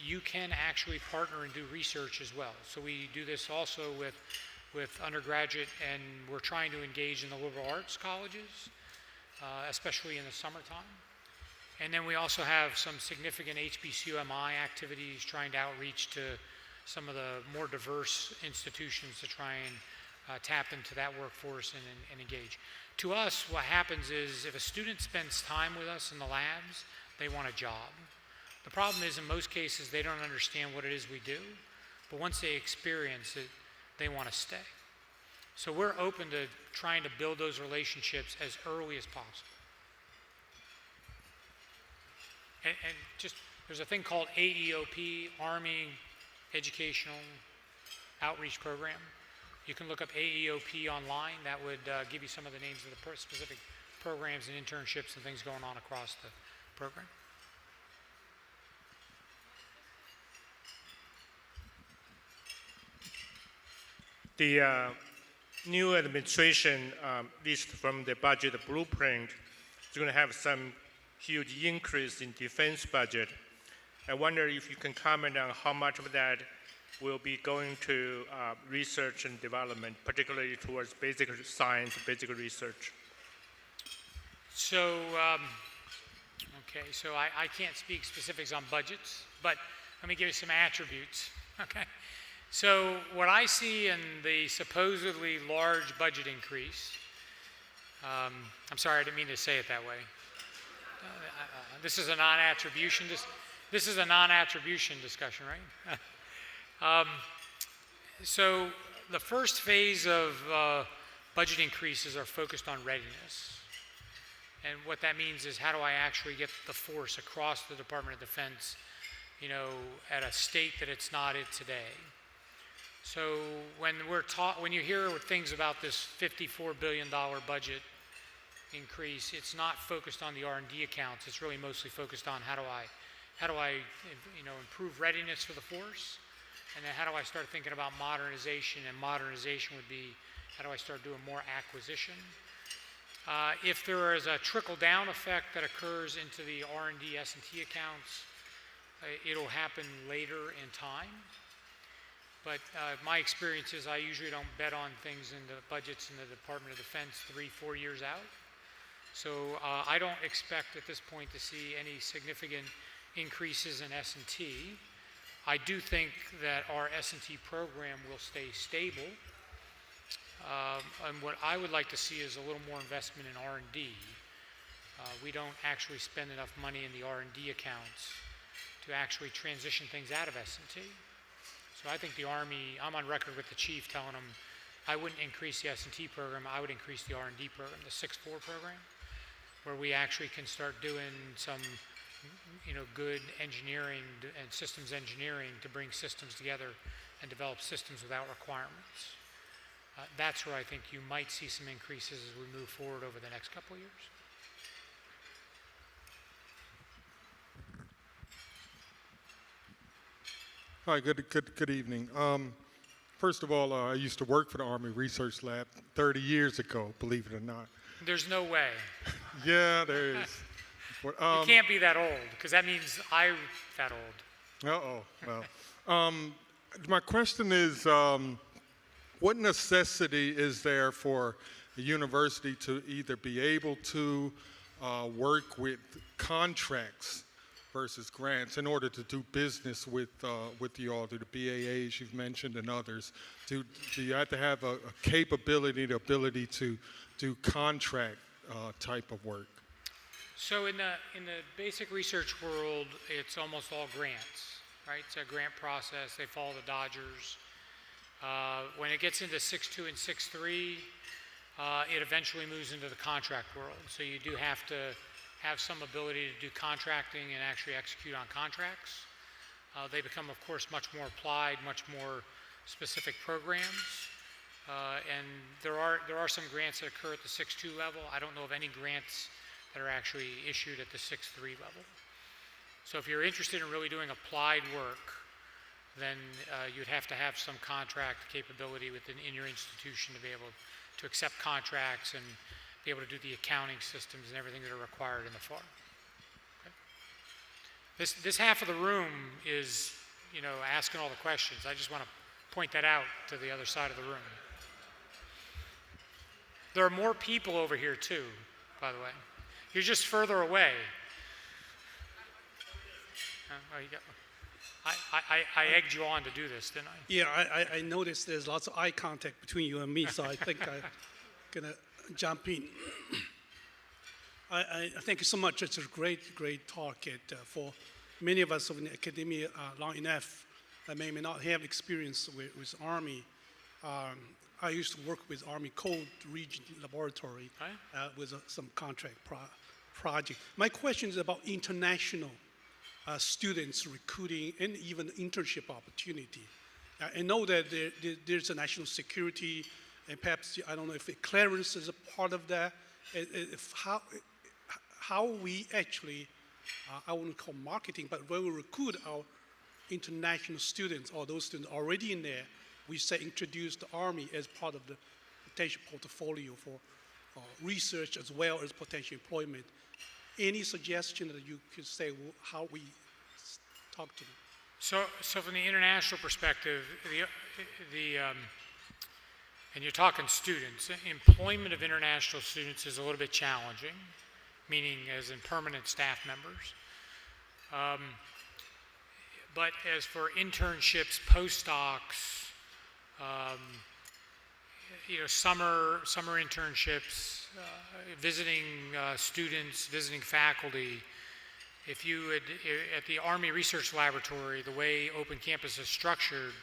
you can actually partner and do research as well. So we do this also with undergraduate, and we're trying to engage in the liberal arts colleges, especially in the summertime. And then we also have some significant HBCUMI activities trying to outreach to some of the more diverse institutions to try and tap into that workforce and engage. To us, what happens is if a student spends time with us in the labs, they want a job. The problem is in most cases, they don't understand what it is we do, but once they experience it, they want to stay. So we're open to trying to build those relationships as early as possible. And just, there's a thing called AEOP, Army Educational Outreach Program. You can look up AEOP online. That would give you some of the names of the specific programs and internships and things going on across the program. The new administration, at least from the budget blueprint, is going to have some huge increase in defense budget. I wonder if you can comment on how much of that will be going to research and development, particularly towards basic science, basic research? So, okay, so I can't speak specifics on budgets, but let me give you some attributes, okay? So what I see in the supposedly large budget increase, I'm sorry, I didn't mean to say it that way. This is a non-attribution, this is a non-attribution discussion, right? So the first phase of budget increases are focused on readiness. And what that means is how do I actually get the force across the Department of Defense, you know, at a state that it's not in today. So when when you hear things about this $54 billion budget increase, it's not focused on the R&D accounts. It's really mostly focused on how do I you know, improve readiness for the force, and then how do I start thinking about modernization? And modernization would be how do I start doing more acquisition? If there is a trickle-down effect that occurs into the R&D S&T accounts, it'll happen later in time. But my experience is I usually don't bet on things in the budgets in the Department of Defense 3-4 years out. So I don't expect at this point to see any significant increases in S&T. I do think that our S&T program will stay stable. And what I would like to see is a little more investment in R&D. We don't actually spend enough money in the R&D accounts to actually transition things out of S&T. So I think the Army, I'm on record with the chief telling him I wouldn't increase the S&T program, I would increase the R&D program, the 6-4 program, where we actually can start doing some, you know, good engineering and systems engineering to bring systems together and develop systems without requirements. That's where I think you might see some increases as we move forward over the next couple of years. Hi, good evening. First of all, I used to work for the Army Research Lab 30 years ago, believe it or not. There's no way. Yeah, there is. You can't be that old, because that means I'm that old. Well, my question is, what necessity is there for a university to either be able to work with contracts versus grants in order to do business with you all, through the BAAs you've mentioned and others? Do you have to have a capability, the ability to do contract type of work? So in the basic research world, it's almost all grants, right? It's a grant process. They follow the Dodgers. When it gets into 6.2 and 6.3, it eventually moves into the contract world. So you do have to have some ability to do contracting and actually execute on contracts. They become, of course, much more applied, much more specific programs. And there are some grants that occur at the 6.2 level. I don't know of any grants that are actually issued at the 6.3 level. So if you're interested in really doing applied work, then you'd have to have some contract capability in your institution to be able to accept contracts and be able to do the accounting systems and everything that are required in the FAR. Okay. This half of the room is, you know, asking all the questions. I just want to point that out to the other side of the room. There are more people over here too, by the way. You're just further away. Oh, you got. I egged you on to do this, didn't I? Yeah, I noticed there's lots of eye contact between you and me, so I think I'm going to jump in. I thank you so much. It's a great talk. For many of us in academia long enough, I may not have experience with Army. I used to work with Army Cold Region Laboratory with some contract project. My question is about international students recruiting and even internship opportunity. I know that there's a national security, and perhaps, I don't know if clearance is a part of that. How we actually, I wouldn't call marketing, but when we recruit our international students or those students already in there, we say introduce the Army as part of the potential portfolio for research as well as potential employment. Any suggestion that you could say how we talk to them? So from the international perspective, and you're talking students, employment of international students is a little bit challenging, meaning as in permanent staff members. But as for internships, postdocs, summer internships, visiting students, visiting faculty. If you would, at the Army Research Laboratory, the way Open Campus is structured,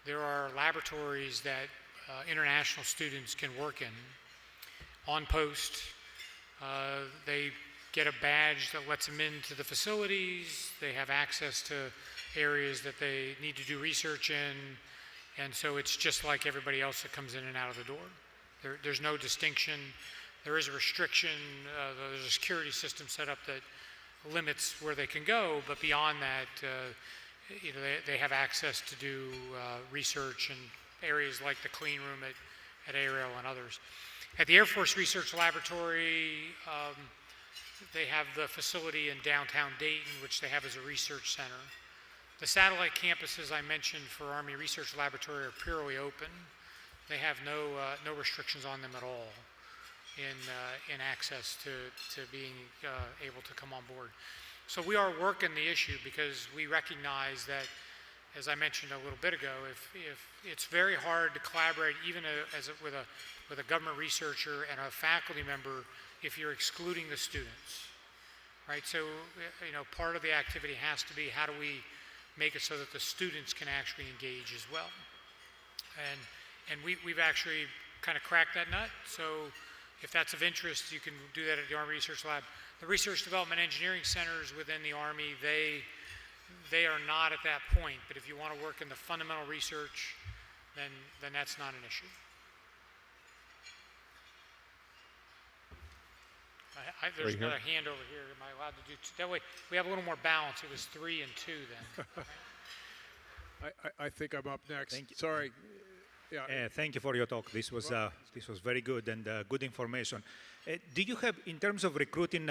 there are laboratories that international students can work in on post. They get a badge that lets them into the facilities. They have access to areas that they need to do research in. And so it's just like everybody else that comes in and out of the door. There's no distinction. There is a restriction. There's a security system set up that limits where they can go, but beyond that, they have access to do research in areas like the clean room at ARL and others. At the Air Force Research Laboratory, they have the facility in downtown Dayton, which they have as a research center. The satellite campuses I mentioned for Army Research Laboratory are purely open. They have no restrictions on them at all in access to being able to come on board. So we are working the issue because we recognize that, as I mentioned a little bit ago, if it's very hard to collaborate even with a government researcher and a faculty member if you're excluding the students, right? So part of the activity has to be how do we make it so that the students can actually engage as well. And we've actually kind of cracked that nut. So if that's of interest, you can do that at the Army Research Lab. The Research Development Engineering Centers within the Army, they are not at that point. But if you want to work in the fundamental research, then that's not an issue. There's another hand over here. Am I allowed to do that way? We have a little more balance. It was 3 and 2 then. I think I'm up next. Thank you. Sorry. Yeah. Thank you for your talk. This was very good and good information. Do you have, in terms of recruiting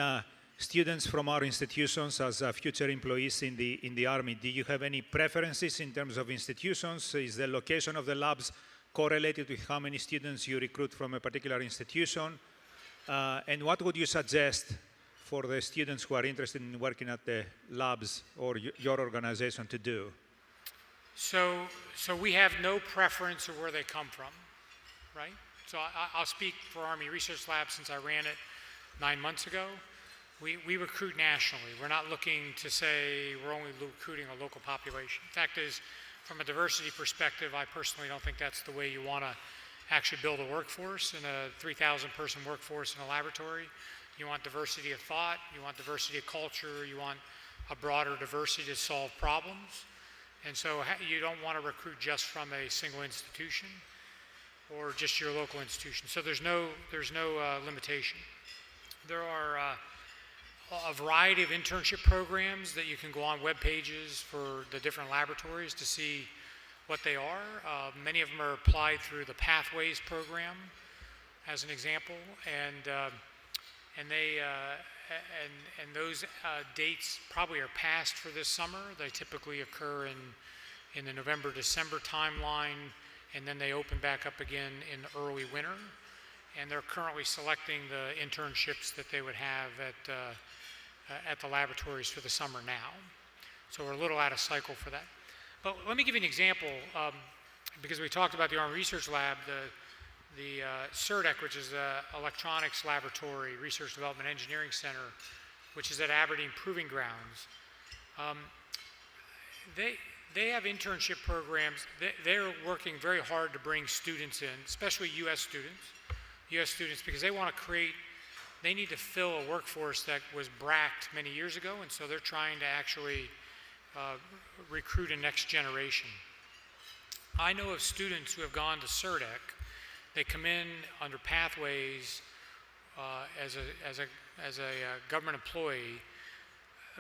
students from our institutions as future employees in the Army, do you have any preferences in terms of institutions? Is the location of the labs correlated with how many students you recruit from a particular institution? And what would you suggest for the students who are interested in working at the labs or your organization to do? So we have no preference of where they come from, right? So I'll speak for Army Research Lab since I ran it 9 months ago. We recruit nationally. We're not looking to say we're only recruiting a local population. Fact is, from a diversity perspective, I personally don't think that's the way you want to actually build a workforce in a 3,000 person workforce in a laboratory. You want diversity of thought, you want diversity of culture, you want a broader diversity to solve problems. And so you don't want to recruit just from a single institution or just your local institution. So there's no limitation. There are a variety of internship programs that you can go on web pages for the different laboratories to see what they are. Many of them are applied through the Pathways program, as an example, and those dates probably are passed for this summer. They typically occur in the November-December timeline, and then they open back up again in early winter. And they're currently selecting the internships that they would have at the laboratories for the summer now. So we're a little out of cycle for that. But let me give you an example, because we talked about the Army Research Lab, the CERDEC, which is the Electronics Laboratory Research Development Engineering Center, which is at Aberdeen Proving Grounds. They have internship programs. They're working very hard to bring students in, especially U.S. students, because they want to they need to fill a workforce that was bracked many years ago, and so they're trying to actually recruit a next generation. I know of students who have gone to CERDEC. They come in under Pathways as a government employee.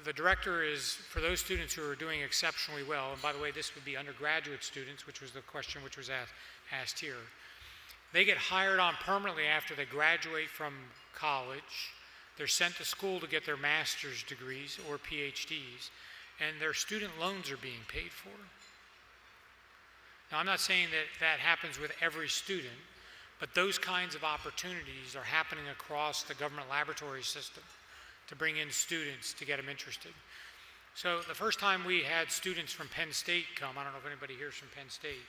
The director is, for those students who are doing exceptionally well, and by the way, this would be undergraduate students, which was the question which was asked here. They get hired on permanently after they graduate from college. They're sent to school to get their master's degrees or PhDs, and their student loans are being paid for. Now, I'm not saying that that happens with every student, but those kinds of opportunities are happening across the government laboratory system to bring in students to get them interested. So the first time we had students from Penn State come, I don't know if anybody here is from Penn State,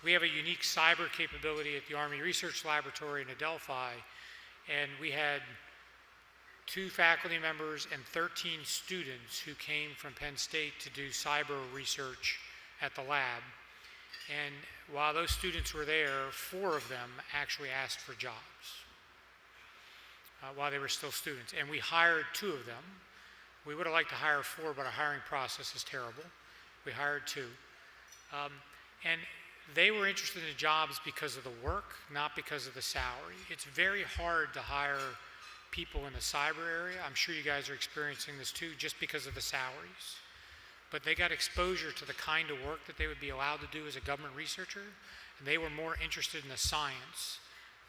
we have a unique cyber capability at the Army Research Laboratory in Adelphi, and we had 2 faculty members and 13 students who came from Penn State to do cyber research at the lab. And while those students were there, 4 of them actually asked for jobs while they were still students. And we hired 2 of them. We would have liked to hire 4, but our hiring process is terrible. We hired 2. And they were interested in the jobs because of the work, not because of the salary. It's very hard to hire people in the cyber area. I'm sure you guys are experiencing this too, just because of the salaries. But they got exposure to the kind of work that they would be allowed to do as a government researcher, and they were more interested in the science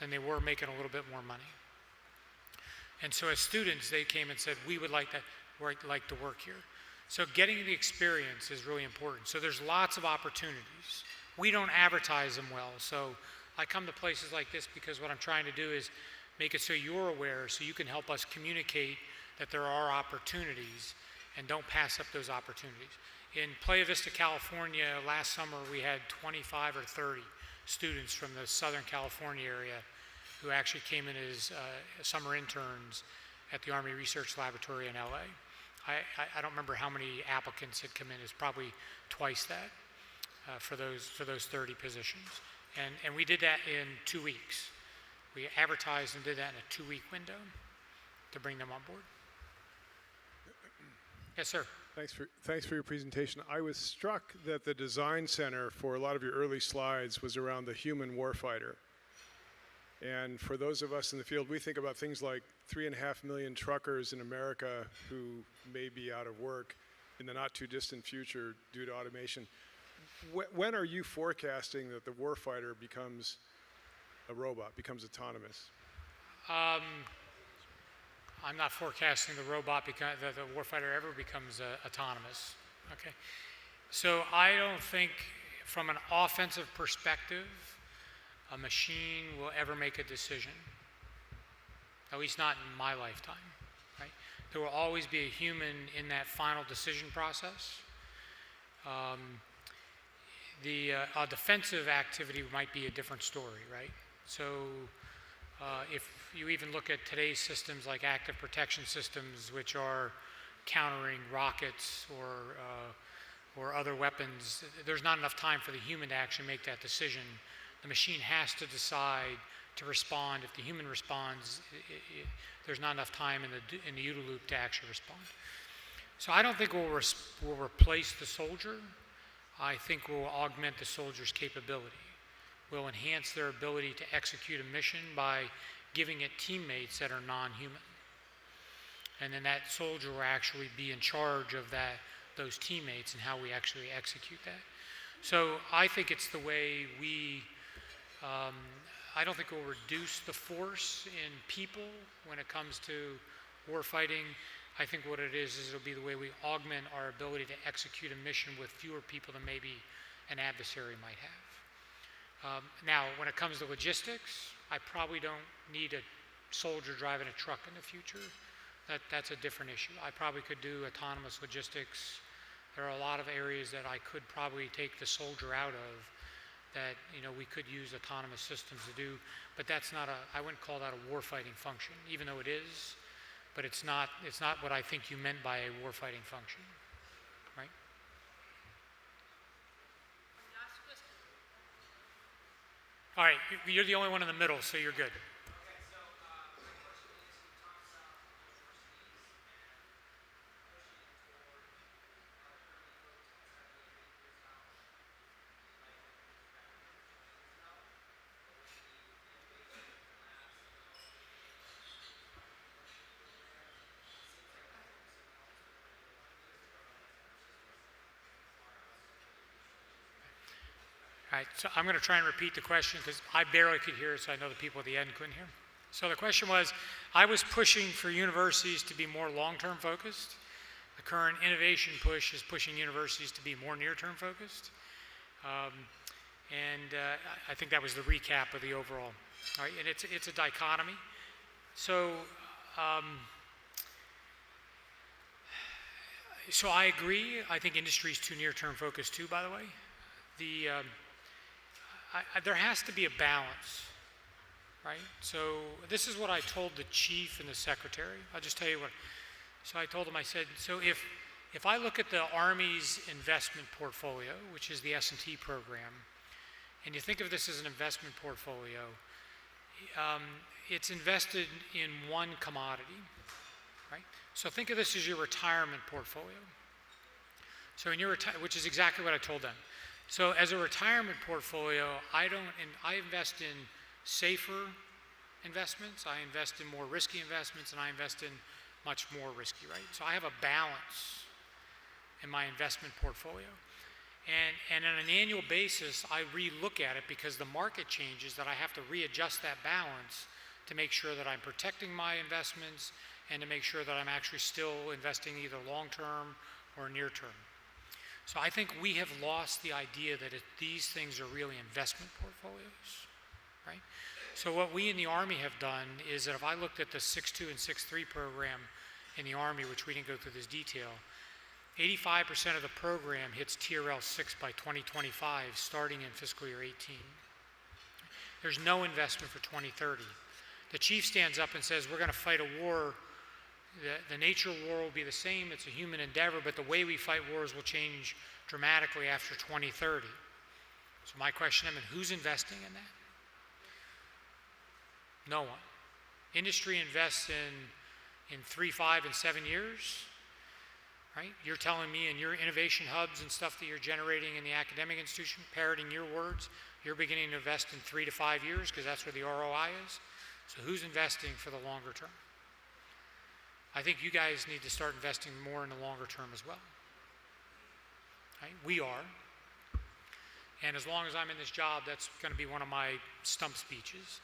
than they were making a little bit more money. And so as students, they came and said, we would like to work here. So getting the experience is really important. So there's lots of opportunities. We don't advertise them well, so I come to places like this because what I'm trying to do is make it so you're aware, so you can help us communicate that there are opportunities and don't pass up those opportunities. In Playa Vista, California, last summer we had 25 or 30 students from the Southern California area who actually came in as summer interns at the Army Research Laboratory in LA. I don't remember how many applicants had come in. It's probably twice that for those 30 positions. And we did that in 2 weeks. We advertised and did that in a 2-week window to bring them on board. Yes, sir. Thanks for your presentation. I was struck that the design center for a lot of your early slides was around the human warfighter. And for those of us in the field, we think about things like 3.5 million truckers in America who may be out of work in the not too distant future due to automation. When are you forecasting that the warfighter becomes a robot, becomes autonomous? I'm not forecasting the robot the warfighter ever becomes autonomous. Okay, so I don't think, from an offensive perspective, a machine will ever make a decision. At least not in my lifetime. Right? There will always be a human in that final decision process. A defensive activity might be a different story, right? So if you even look at today's systems like active protection systems, which are countering rockets or other weapons, there's not enough time for the human to actually make that decision. The machine has to decide to respond. If the human responds, there's not enough time in the OODA loop to actually respond. So I don't think we'll replace the soldier. I think we'll augment the soldier's capability. We'll enhance their ability to execute a mission by giving it teammates that are non-human. And then that soldier will actually be in charge of those teammates and how we actually execute that. So I think it's the way I don't think we'll reduce the force in people when it comes to war fighting. I think what it is it'll be the way we augment our ability to execute a mission with fewer people than maybe an adversary might have. Now, when it comes to logistics, I probably don't need a soldier driving a truck in the future. That's a different issue. I probably could do autonomous logistics. There are a lot of areas that I could probably take the soldier out of that we could use autonomous systems to do, but that's not I wouldn't call that a warfighting function, even though it is, but it's not what I think you meant by a warfighting function, right? All right, you're the only one in the middle, so you're good. All right, so I'm going to try and repeat the question because I barely could hear it, so I know the people at the end couldn't hear. So the question was, I was pushing for universities to be more long-term focused. The current innovation push is pushing universities to be more near-term focused. I think that was the recap of the overall. All right, and it's a dichotomy. So, so I agree. I think industry is too near-term focused too, by the way. There has to be a balance, right? So this is what I told the chief and the secretary. I'll just tell you what. So I told them, I said, so if I look at the Army's investment portfolio, which is the S&T program, and you think of this as an investment portfolio, it's invested in one commodity, right? So think of this as your retirement portfolio. So in your which is exactly what I told them. So as a retirement portfolio, I invest in safer investments, I invest in more risky investments, and I invest in much more risky, right? So I have a balance in my investment portfolio. And on an annual basis, I re-look at it because the market changes, that I have to readjust that balance to make sure that I'm protecting my investments and to make sure that I'm actually still investing either long-term or near-term. So I think we have lost the idea that these things are really investment portfolios, right? So what we in the Army have done is that if I looked at the 6.2 and 6.3 program in the Army, which we didn't go through this detail, 85% of the program hits TRL 6 by 2025, starting in fiscal year 18. There's no investment for 2030. The chief stands up and says, we're going to fight a war. The nature of war will be the same. It's a human endeavor, but the way we fight wars will change dramatically after 2030. So my question to him, who's investing in that? No one. Industry invests in 3, 5, and 7 years, right? You're telling me in your innovation hubs and stuff that you're generating in the academic institution, parroting your words, you're beginning to invest in 3 to 5 years because that's where the ROI is. So who's investing for the longer term? I think you guys need to start investing more in the longer term as well. Right? We are. And as long as I'm in this job, that's going to be one of my stump speeches.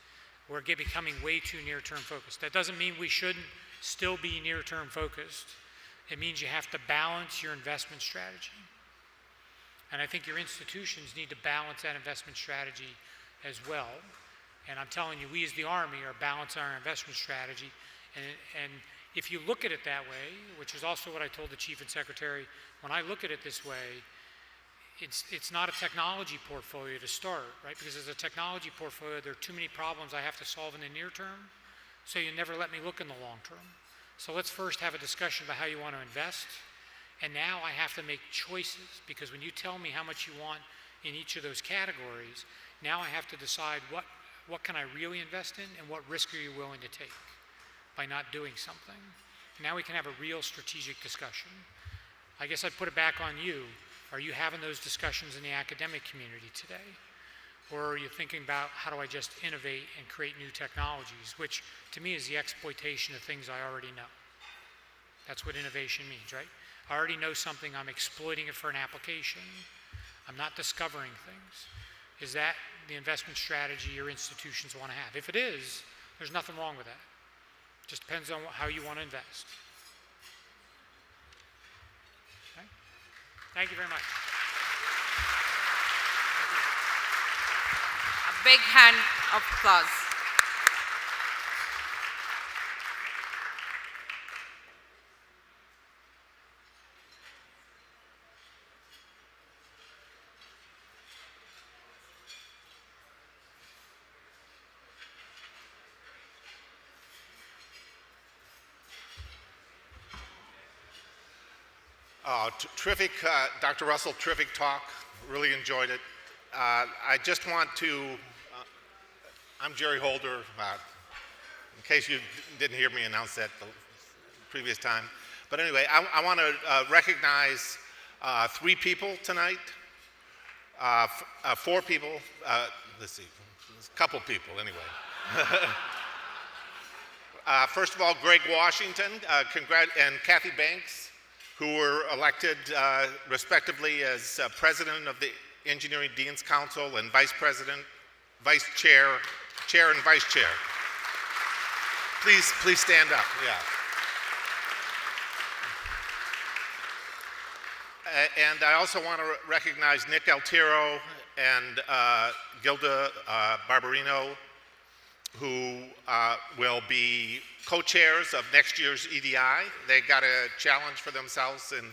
We're becoming way too near-term focused. That doesn't mean we shouldn't still be near-term focused. It means you have to balance your investment strategy. And I think your institutions need to balance that investment strategy as well. And I'm telling you, we as the Army are balancing our investment strategy. And if you look at it that way, which is also what I told the Chief and Secretary, when I look at it this way, it's not a technology portfolio to start, right? Because as a technology portfolio, there are too many problems I have to solve in the near term, so you never let me look in the long term. So let's first have a discussion about how you want to invest, and now I have to make choices, because when you tell me how much you want in each of those categories, now I have to decide what can I really invest in and what risk are you willing to take by not doing something. Now we can have a real strategic discussion. I guess I'd put it back on you. Are you having those discussions in the academic community today? Or are you thinking about how do I just innovate and create new technologies, which to me is the exploitation of things I already know. That's what innovation means, right? I already know something, I'm exploiting it for an application. I'm not discovering things. Is that the investment strategy your institutions want to have? If it is, there's nothing wrong with that. Just depends on how you want to invest. Okay? Thank you very much. A big hand of applause. Terrific, Dr. Russell, terrific talk. Really enjoyed it. I just want to, I'm Jerry Holder, in case you didn't hear me announce that the previous time. But anyway, I want to recognize 3 people tonight, 4 people, let's see, a couple people anyway. First of all, Greg Washington and Kathy Banks, who were elected respectively as President of the Engineering Dean's Council and Vice President, Vice Chair, Chair and Vice Chair. Please stand up, yeah. and I also want to recognize Nick Altiero and Gilda Barbarino, who will be co-chairs of next year's EDI. They got a challenge for themselves in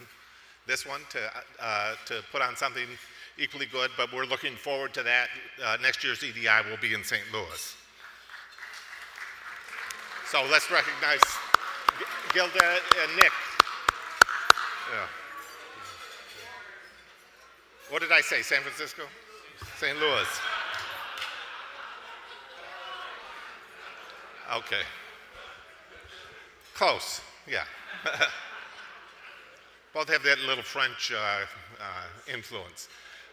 this one to put on something equally good, but we're looking forward to that. Next year's EDI will be in St. Louis. So let's recognize Gilda and Nick. Yeah. What did I say, San Francisco? St. Louis. Okay. Close, yeah. Both have that little French influence.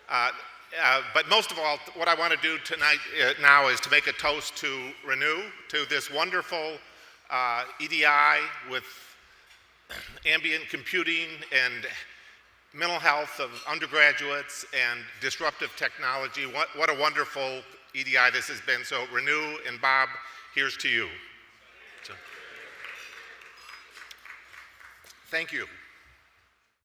But most of all, what I want to do tonight now is to make a toast to Renew, to this wonderful EDI with ambient computing and mental health of undergraduates and disruptive technology. What a wonderful EDI this has been. So Renew and Bob, here's to you. So, thank you.